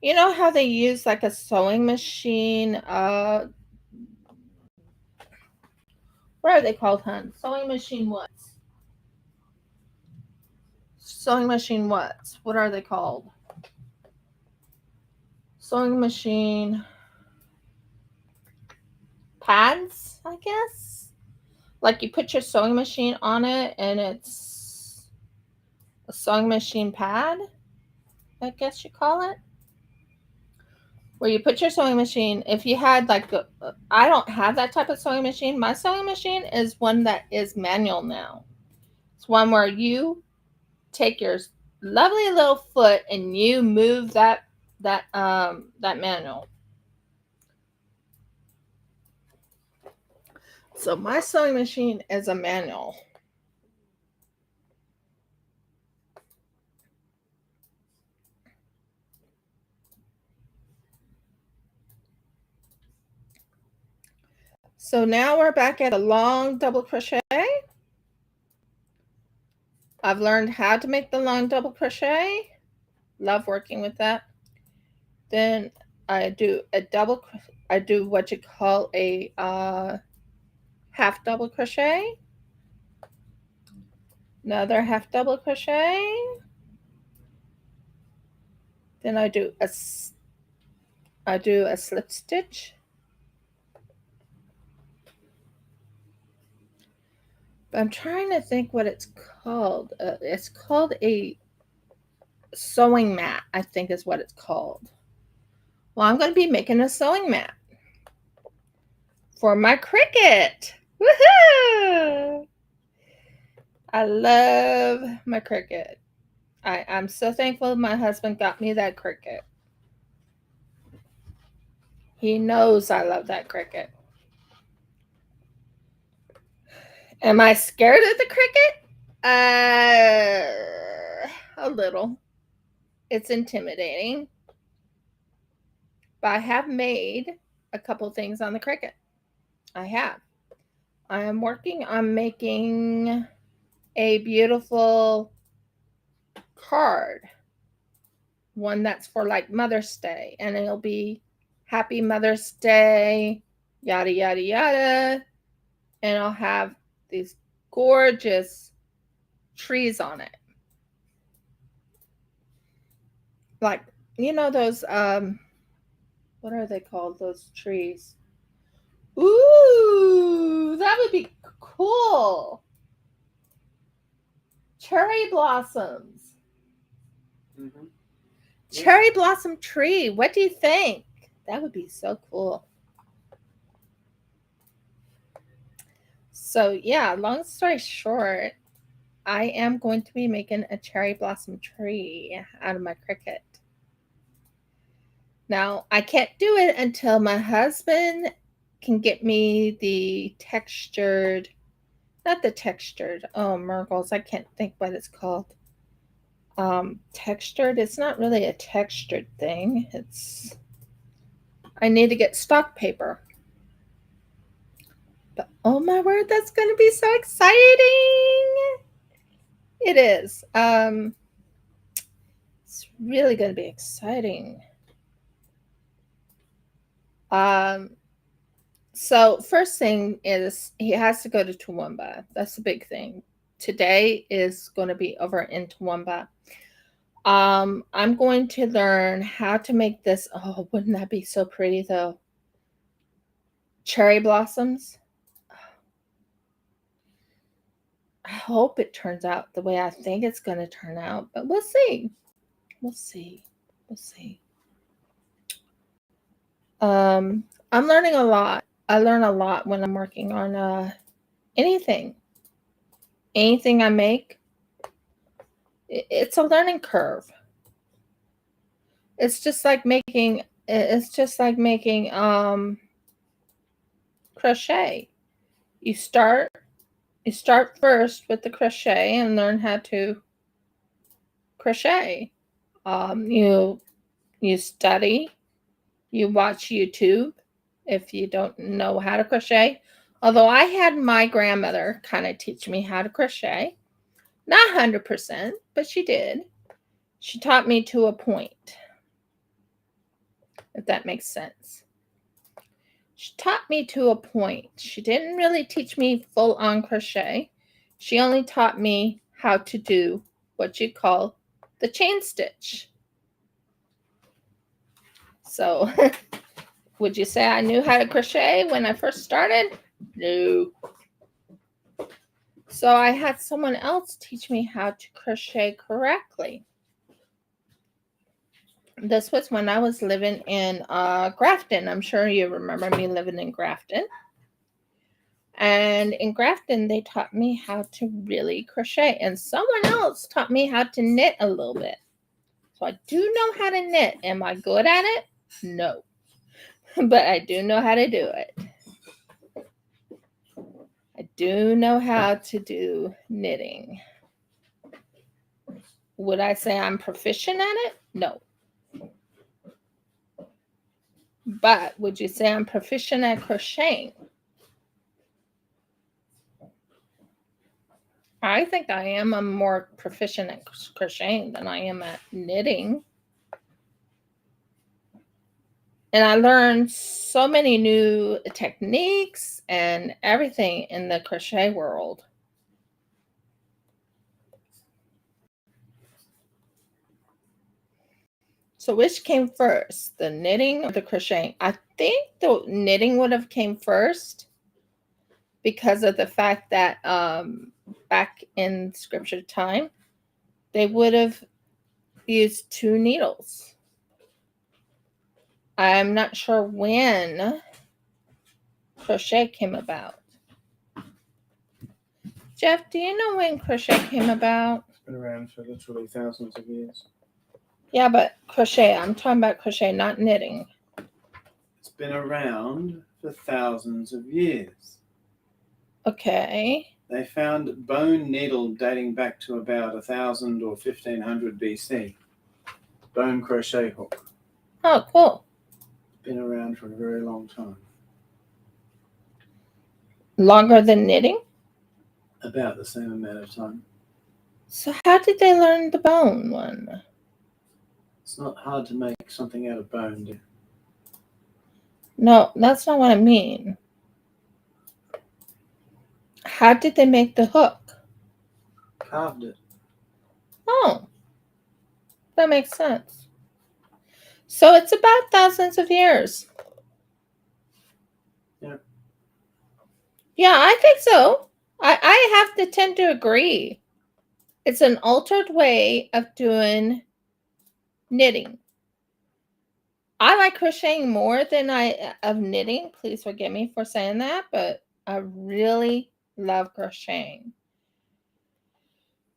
you know how they use like a sewing machine what are they called, hun? Sewing machine what? Sewing machine what? What are they called? Sewing machine pads, I guess. Like you put your sewing machine on it and it's a sewing machine pad, I guess you call it. Where you put your sewing machine, if you had like, I don't have that type of sewing machine. My sewing machine is one that is manual now. It's one where you take your lovely little foot and you move that manual. So my sewing machine is a manual. So now we're back at a long double crochet. I've learned how to make the long double crochet. Love working with that. Then I do what you call a half double crochet. Another half double crochet. Then I do a slip stitch. I'm trying to think what it's called. It's called a sewing mat, I think is what it's called. Well, I'm going to be making a sewing mat for my Cricut. Woohoo! I love my Cricut. I'm so thankful my husband got me that Cricut. He knows I love that Cricut. Am I scared of the Cricut? A little. It's intimidating. But I have made a couple things on the Cricut. I have. I am working on making a beautiful card. One that's for like Mother's Day. And it'll be Happy Mother's Day, yada, yada, yada. And I'll have these gorgeous trees on it. Like, you know those, what are they called? Those trees. Ooh, that would be cool. Cherry blossoms.
Mm-hmm.
Cherry blossom tree. What do you think? That would be so cool. So yeah, long story short, I am going to be making a cherry blossom tree out of my Cricut. Now, I can't do it until my husband can get me the textured, not the textured, oh, Murgles, I can't think what it's called. Textured, it's not really a textured thing. I need to get stock paper. But oh my word, that's going to be so exciting. It is. It's really going to be exciting. So first thing is he has to go to Toowoomba. That's the big thing. Today is going to be over in Toowoomba. I'm going to learn how to make this. Oh, wouldn't that be so pretty though? Cherry blossoms. I hope it turns out the way I think it's going to turn out, but we'll see. We'll see. We'll see. I'm learning a lot. I learn a lot when I'm working on anything. Anything I make, it's a learning curve. It's just like making crochet. You start first with the crochet and learn how to crochet. You study, you watch YouTube if you don't know how to crochet. Although I had my grandmother kind of teach me how to crochet. Not 100%, but she did. She taught me to a point, if that makes sense. She taught me to a point. She didn't really teach me full-on crochet. She only taught me how to do what you call the chain stitch. So, would you say I knew how to crochet when I first started? No. So I had someone else teach me how to crochet correctly. This was when I was living in Grafton. I'm sure you remember me living in Grafton. And in Grafton, they taught me how to really crochet. And someone else taught me how to knit a little bit. So I do know how to knit. Am I good at it? No. But I do know how to do it. I do know how to do knitting. Would I say I'm proficient at it? No. But would you say I'm proficient at crocheting? I think I am. I'm more proficient at crocheting than I am at knitting. And I learned so many new techniques and everything in the crochet world. So which came first, the knitting or the crocheting? I think the knitting would have came first because of the fact that back in scripture time, they would have used 2 needles. I'm not sure when crochet came about. Jeff, do you know when crochet came about?
It's been around for literally thousands of years.
Yeah, but crochet. I'm talking about crochet, not knitting.
It's been around for thousands of years.
Okay.
They found bone needle dating back to about 1000 or 1500 BC. Bone crochet hook.
Oh, cool.
Been around for a very long time.
Longer than knitting?
About the same amount of time.
So how did they learn the bone one?
It's not hard to make something out of bone, dear.
No, that's not what I mean. How did they make the hook?
Carved it.
Oh, that makes sense. So it's about thousands of years.
Yeah.
Yeah, I think so. I have to tend to agree. It's an altered way of doing knitting. I like crocheting more than I of knitting. Please forgive me for saying that, but I really love crocheting.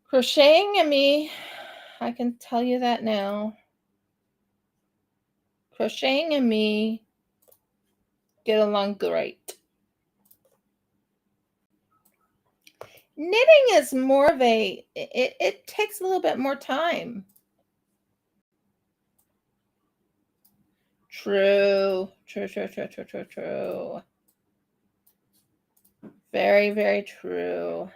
Crocheting and me, I can tell you that now. Crocheting and me get along great. Knitting is more of it takes a little bit more time. True. Very, very true.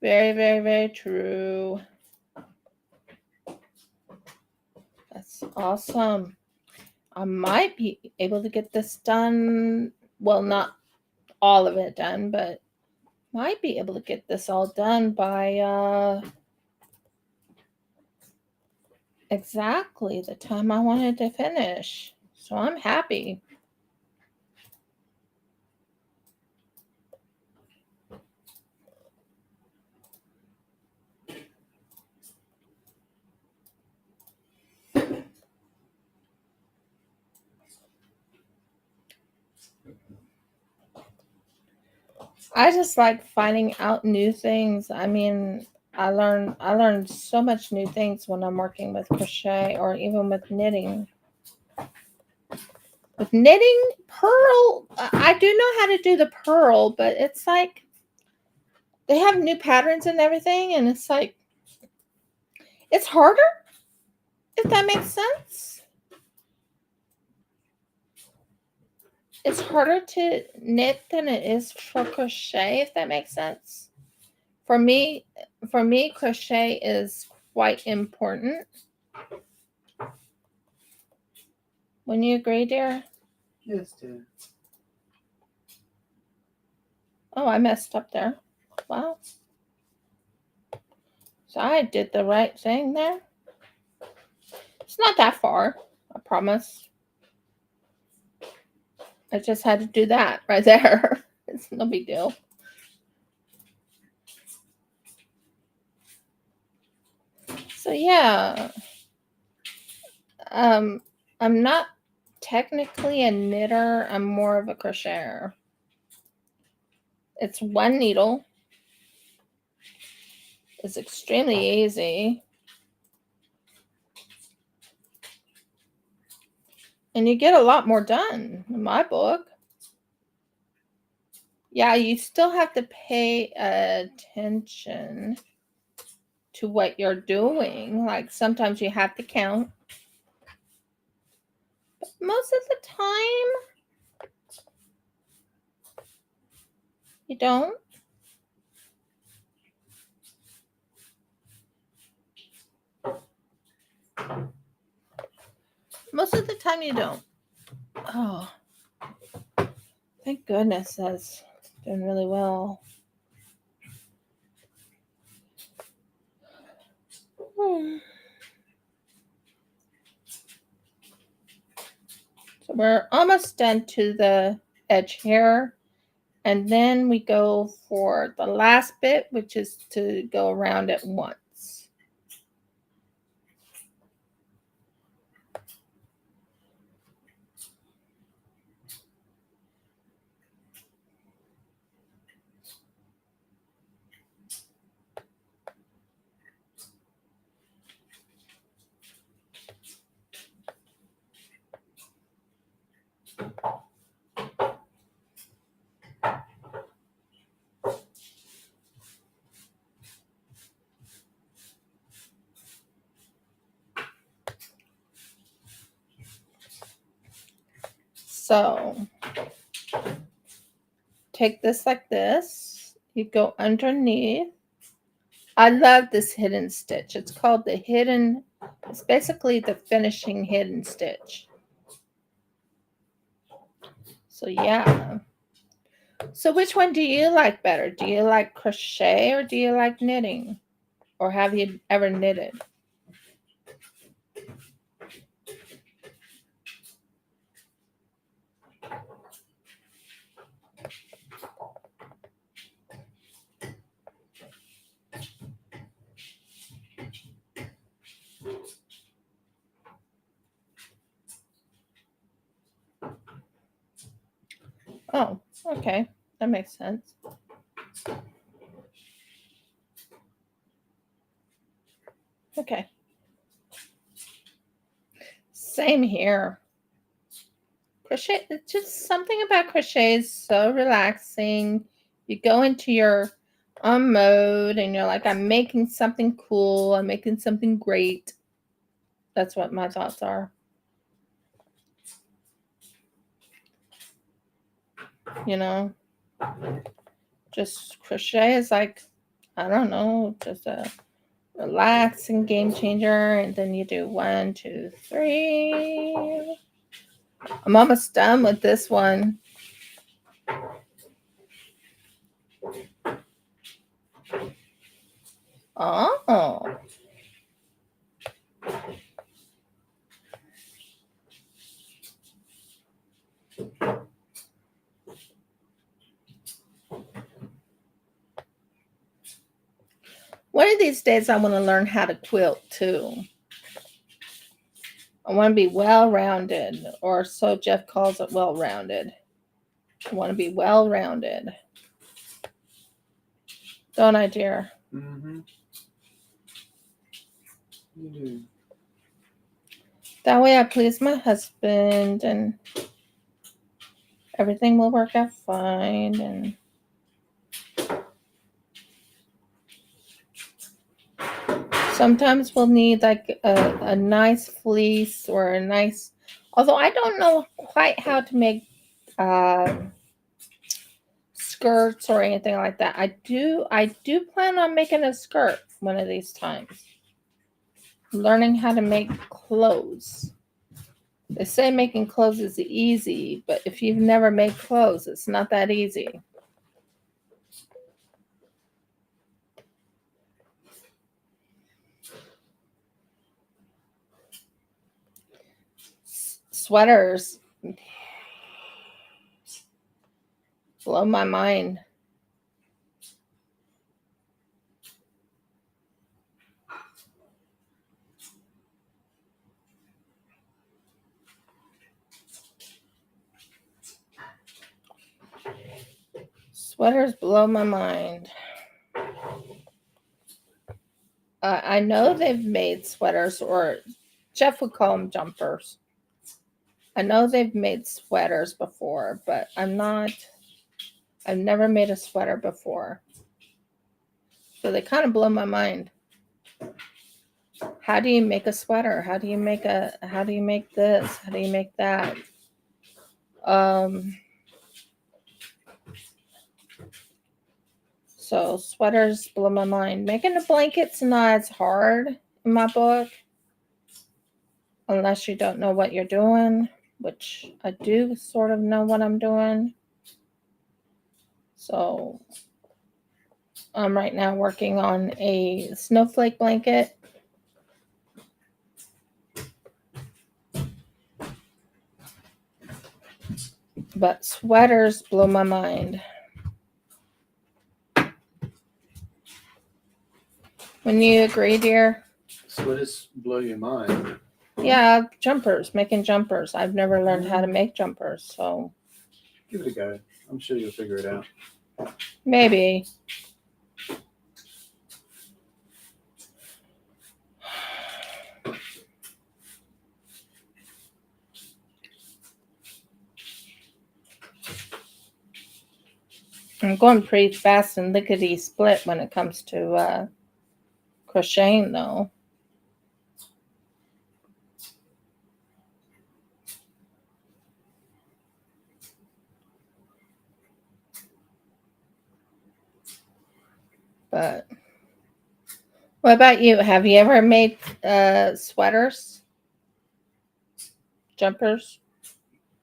Very, very, very true. That's awesome. I might be able to get this done. Well, not all of it done, but might be able to get this all done by exactly the time I wanted to finish. So I'm happy. I just like finding out new things. I mean, I learned so much new things when I'm working with crochet or even with knitting. With knitting, purl, I do know how to do the purl, but it's like they have new patterns and everything, and it's like it's harder, if that makes sense. It's harder to knit than it is for crochet, if that makes sense. For me, crochet is quite important. Wouldn't you agree, dear?
Yes, dear.
Oh, I messed up there. Wow. So I did the right thing there. It's not that far, I promise. I just had to do that right there. It's no big deal. So yeah, I'm not technically a knitter. I'm more of a crocheter. It's one needle. It's extremely easy. And you get a lot more done in my book. Yeah, you still have to pay attention to what you're doing. Like sometimes you have to count. But most of the time, you don't. Most of the time, you don't. Oh, thank goodness that's doing really well. So we're almost done to the edge here. And then we go for the last bit, which is to go around it once. So take this like this. You go underneath. I love this hidden stitch. It's called the hidden, it's basically the finishing hidden stitch. So yeah. So which one do you like better? Do you like crochet or do you like knitting? Or have you ever knitted? Oh, okay. That makes sense. Okay. Same here. Crochet, it's just something about crochet is so relaxing. You go into your own mode and you're like, I'm making something cool. I'm making something great. That's what my thoughts are. You know, just crochet is like, I don't know, just a relaxing game changer. And then you do 1, 2, 3. I'm almost done with this one. Oh. One of these days, I want to learn how to quilt too. I want to be well-rounded, or so Jeff calls it, well-rounded. I want to be well-rounded. Don't I, dear?
Mm-hmm. You do.
That way I please my husband and everything will work out fine. And sometimes we'll need like a nice fleece or a nice, although I don't know quite how to make skirts or anything like that. I do plan on making a skirt one of these times. Learning how to make clothes. They say making clothes is easy, but if you've never made clothes, it's not that easy. Sweaters blow my mind. Sweaters blow my mind. I know they've made sweaters, or Jeff would call them jumpers. I know they've made sweaters before, but I've never made a sweater before. So they kind of blow my mind. How do you make a sweater? How do you make this? How do you make that? So sweaters blow my mind. Making the blankets not as hard in my book, unless you don't know what you're doing, which I do sort of know what I'm doing. So I'm right now working on a snowflake blanket. But sweaters blow my mind. Wouldn't you agree, dear?
Sweaters blow your mind.
Yeah, jumpers, making jumpers. I've never learned how to make jumpers, so
Give it a go. I'm sure you'll figure it out.
maybe. I'm going pretty fast and lickety split when it comes to crocheting, though. But what about you? Have you ever made sweaters? Jumpers?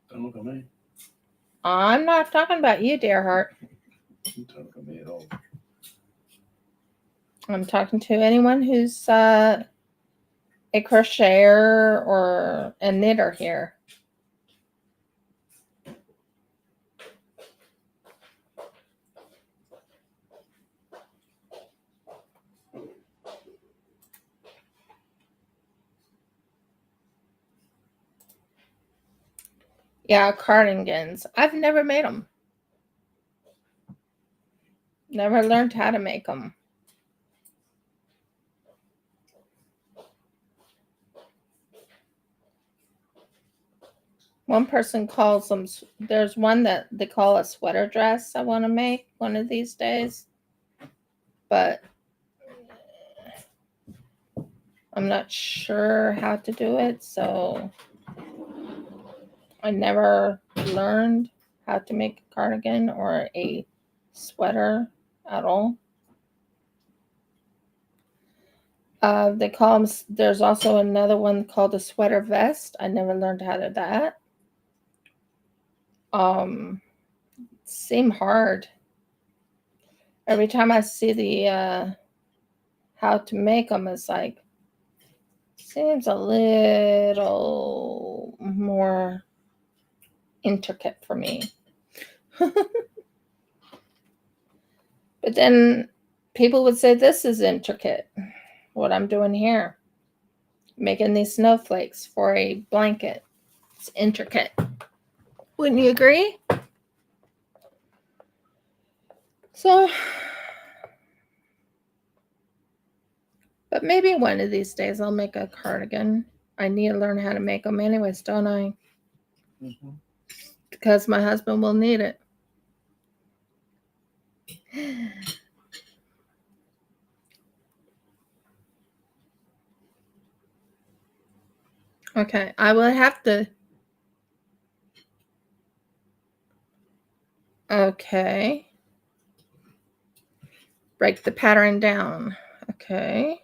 Don't look at me.
I'm not talking about you, dear heart.
Don't look at me at all.
I'm talking to anyone who's a crocheter or a knitter here. Yeah, cardigans. I've never made them. Never learned how to make them. One person calls them, there's one that they call a sweater dress I want to make one of these days. But I'm not sure how to do it, so I never learned how to make a cardigan or a sweater at all. They call them, there's also another one called a sweater vest. I never learned how to do that. Seem hard. Every time I see the how to make them is like, seems a little more intricate for me. But then people would say this is intricate, what I'm doing here. Making these snowflakes for a blanket. It's intricate. Wouldn't you agree? So, but maybe one of these days I'll make a cardigan. I need to learn how to make them anyways, don't I?
Mm-hmm.
Because my husband will need it. Okay, I will have to. Okay. Break the pattern down. Okay.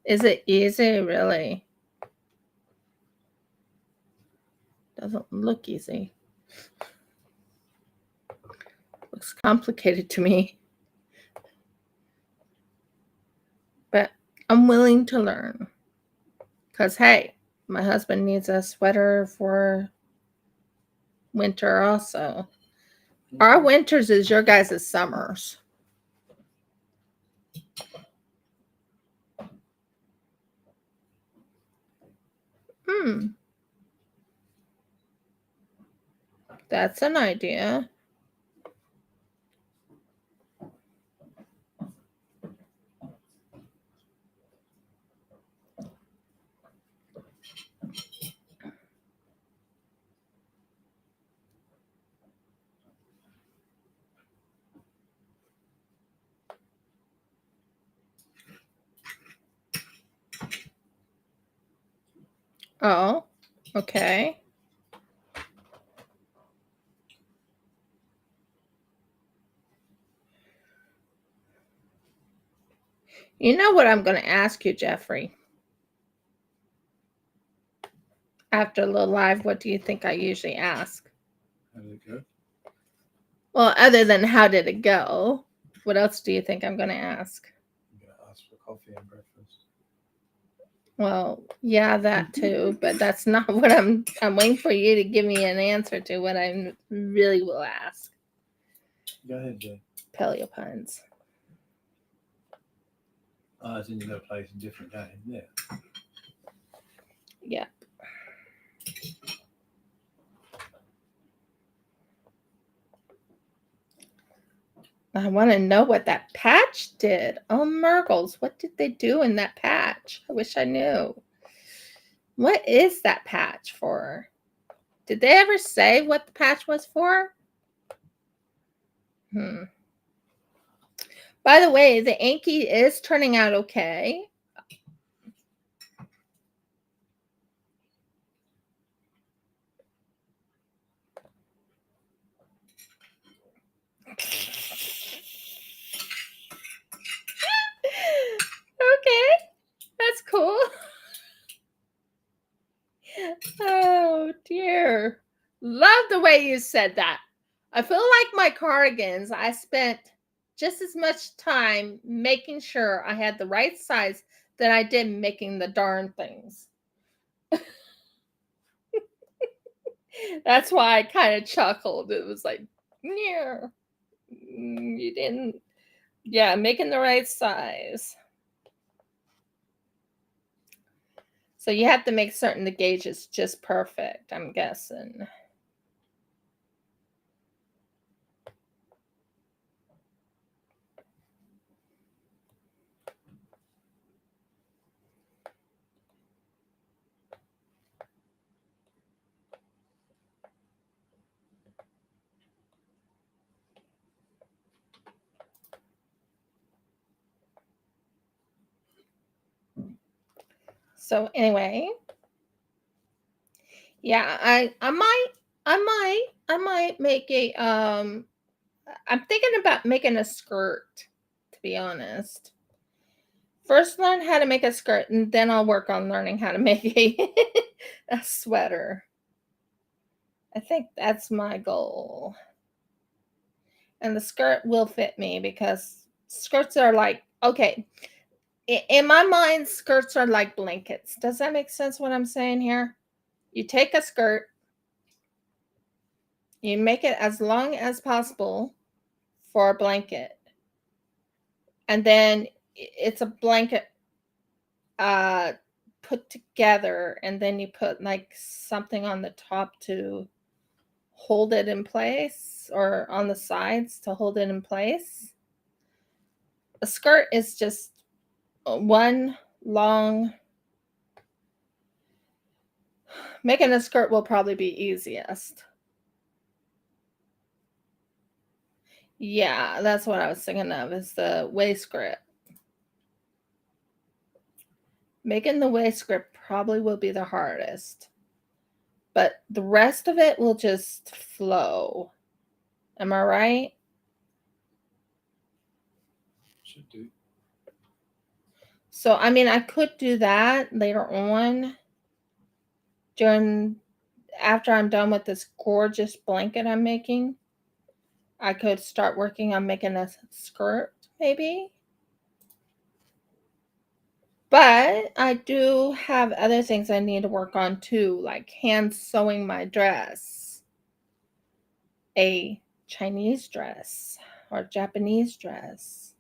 Is it easy, really? Doesn't look easy. Looks complicated to me. But I'm willing to learn. Because, hey, my husband needs a sweater for winter also. Our winters is your guys' summers. That's an idea. Oh, okay. You know what I'm going to ask you, Jeffrey? After the live, what do you think I usually ask?
How did it go?
Well, other than how did it go, what else do you think I'm going to ask?
I'm going to ask for coffee and breakfast.
Well, yeah, that too, but that's not what I'm waiting for you to give me an answer to what I really will ask.
Go ahead, Jay.
Paleo puns.
Oh, it's in your place a different game. Yeah.
Yeah. I want to know what that patch did. Oh, Murgles, what did they do in that patch? I wish I knew. What is that patch for? Did they ever say what the patch was for? By the way, the Anki is turning out okay. Okay, that's cool. Oh dear. Love the way you said that. I feel like my cardigans, I spent just as much time making sure I had the right size than I did making the darn things. That's why I kind of chuckled. It was like, yeah, you didn't. Yeah, making the right size. So you have to make certain the gauge is just perfect, I'm guessing. So anyway, yeah, I might make a I'm thinking about making a skirt, to be honest. First learn how to make a skirt and then I'll work on learning how to make a sweater. I think that's my goal. And the skirt will fit me because skirts are like, okay, in my mind, skirts are like blankets. Does that make sense what I'm saying here? You take a skirt, you make it as long as possible for a blanket, and then it's a blanket put together, and then you put like something on the top to hold it in place, or on the sides to hold it in place. A skirt is just one long. Making a skirt will probably be easiest. Yeah, that's what I was thinking of, is the waist grip. Making the waist grip probably will be the hardest, but the rest of it will just flow. Am I right?
Should do.
So, I mean, I could do that later on after I'm done with this gorgeous blanket I'm making. I could start working on making a skirt, maybe. But I do have other things I need to work on too, like hand sewing my dress. A Chinese dress or Japanese dress.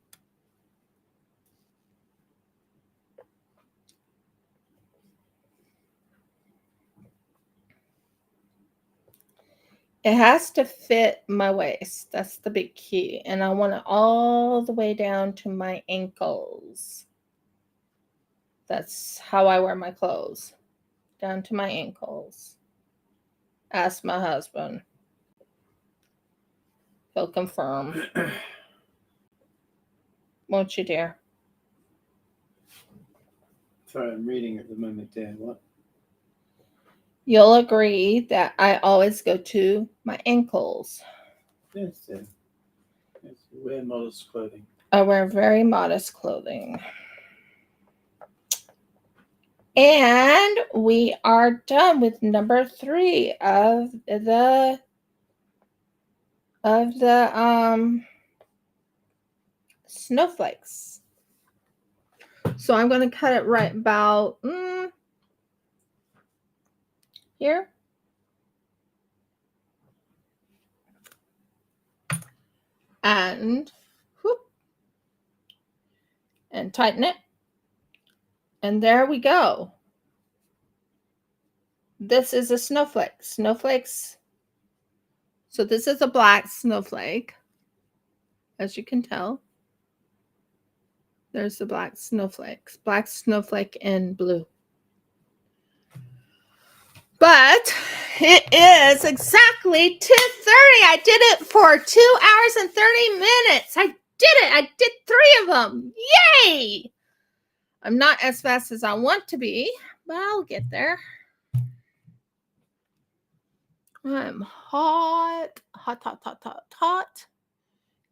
It has to fit my waist. That's the big key. And I want it all the way down to my ankles. That's how I wear my clothes. Down to my ankles. Ask my husband. He'll confirm. Won't you, dear?
Sorry, I'm reading at the moment, Dan. What?
You'll agree that I always go to my ankles.
Yes, Dan. Yes, you wear modest clothing.
I wear very modest clothing. And we are done with number 3 of the snowflakes. So I'm going to cut it right about here. And whoop, and tighten it. And there we go. This is a snowflake. Snowflakes. So this is a black snowflake, as you can tell. There's the black snowflakes. Black snowflake and blue. But it is exactly 2:30. I did it for 2 hours and 30 minutes. I did it. I did 3 of them. Yay! I'm not as fast as I want to be, but I'll get there. I'm hot. Hot, hot, hot, hot, hot.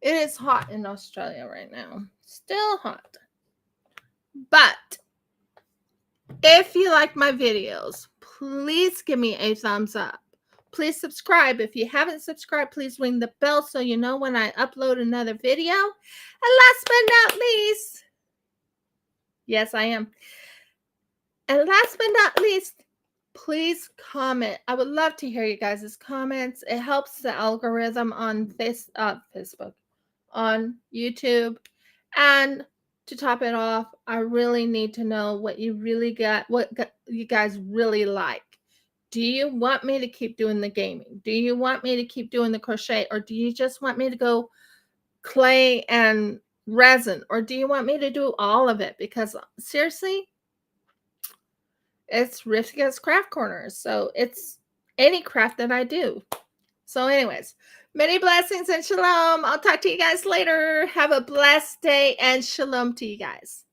It is hot in Australia right now. Still hot. But if you like my videos, please give me a thumbs up. Please subscribe. If you haven't subscribed, please ring the bell so you know when I upload another video. And last but not least, yes, I am. And last but not least, please comment. I would love to hear you guys' comments. It helps the algorithm on Facebook, on YouTube. And to top it off, I really need to know what you guys really like. Do you want me to keep doing the gaming? Do you want me to keep doing the crochet? Or do you just want me to go clay and resin? Or do you want me to do all of it? Because seriously, it's Rifka's Craft Corners. So it's any craft that I do. So anyways, many blessings and shalom. I'll talk to you guys later. Have a blessed day and shalom to you guys.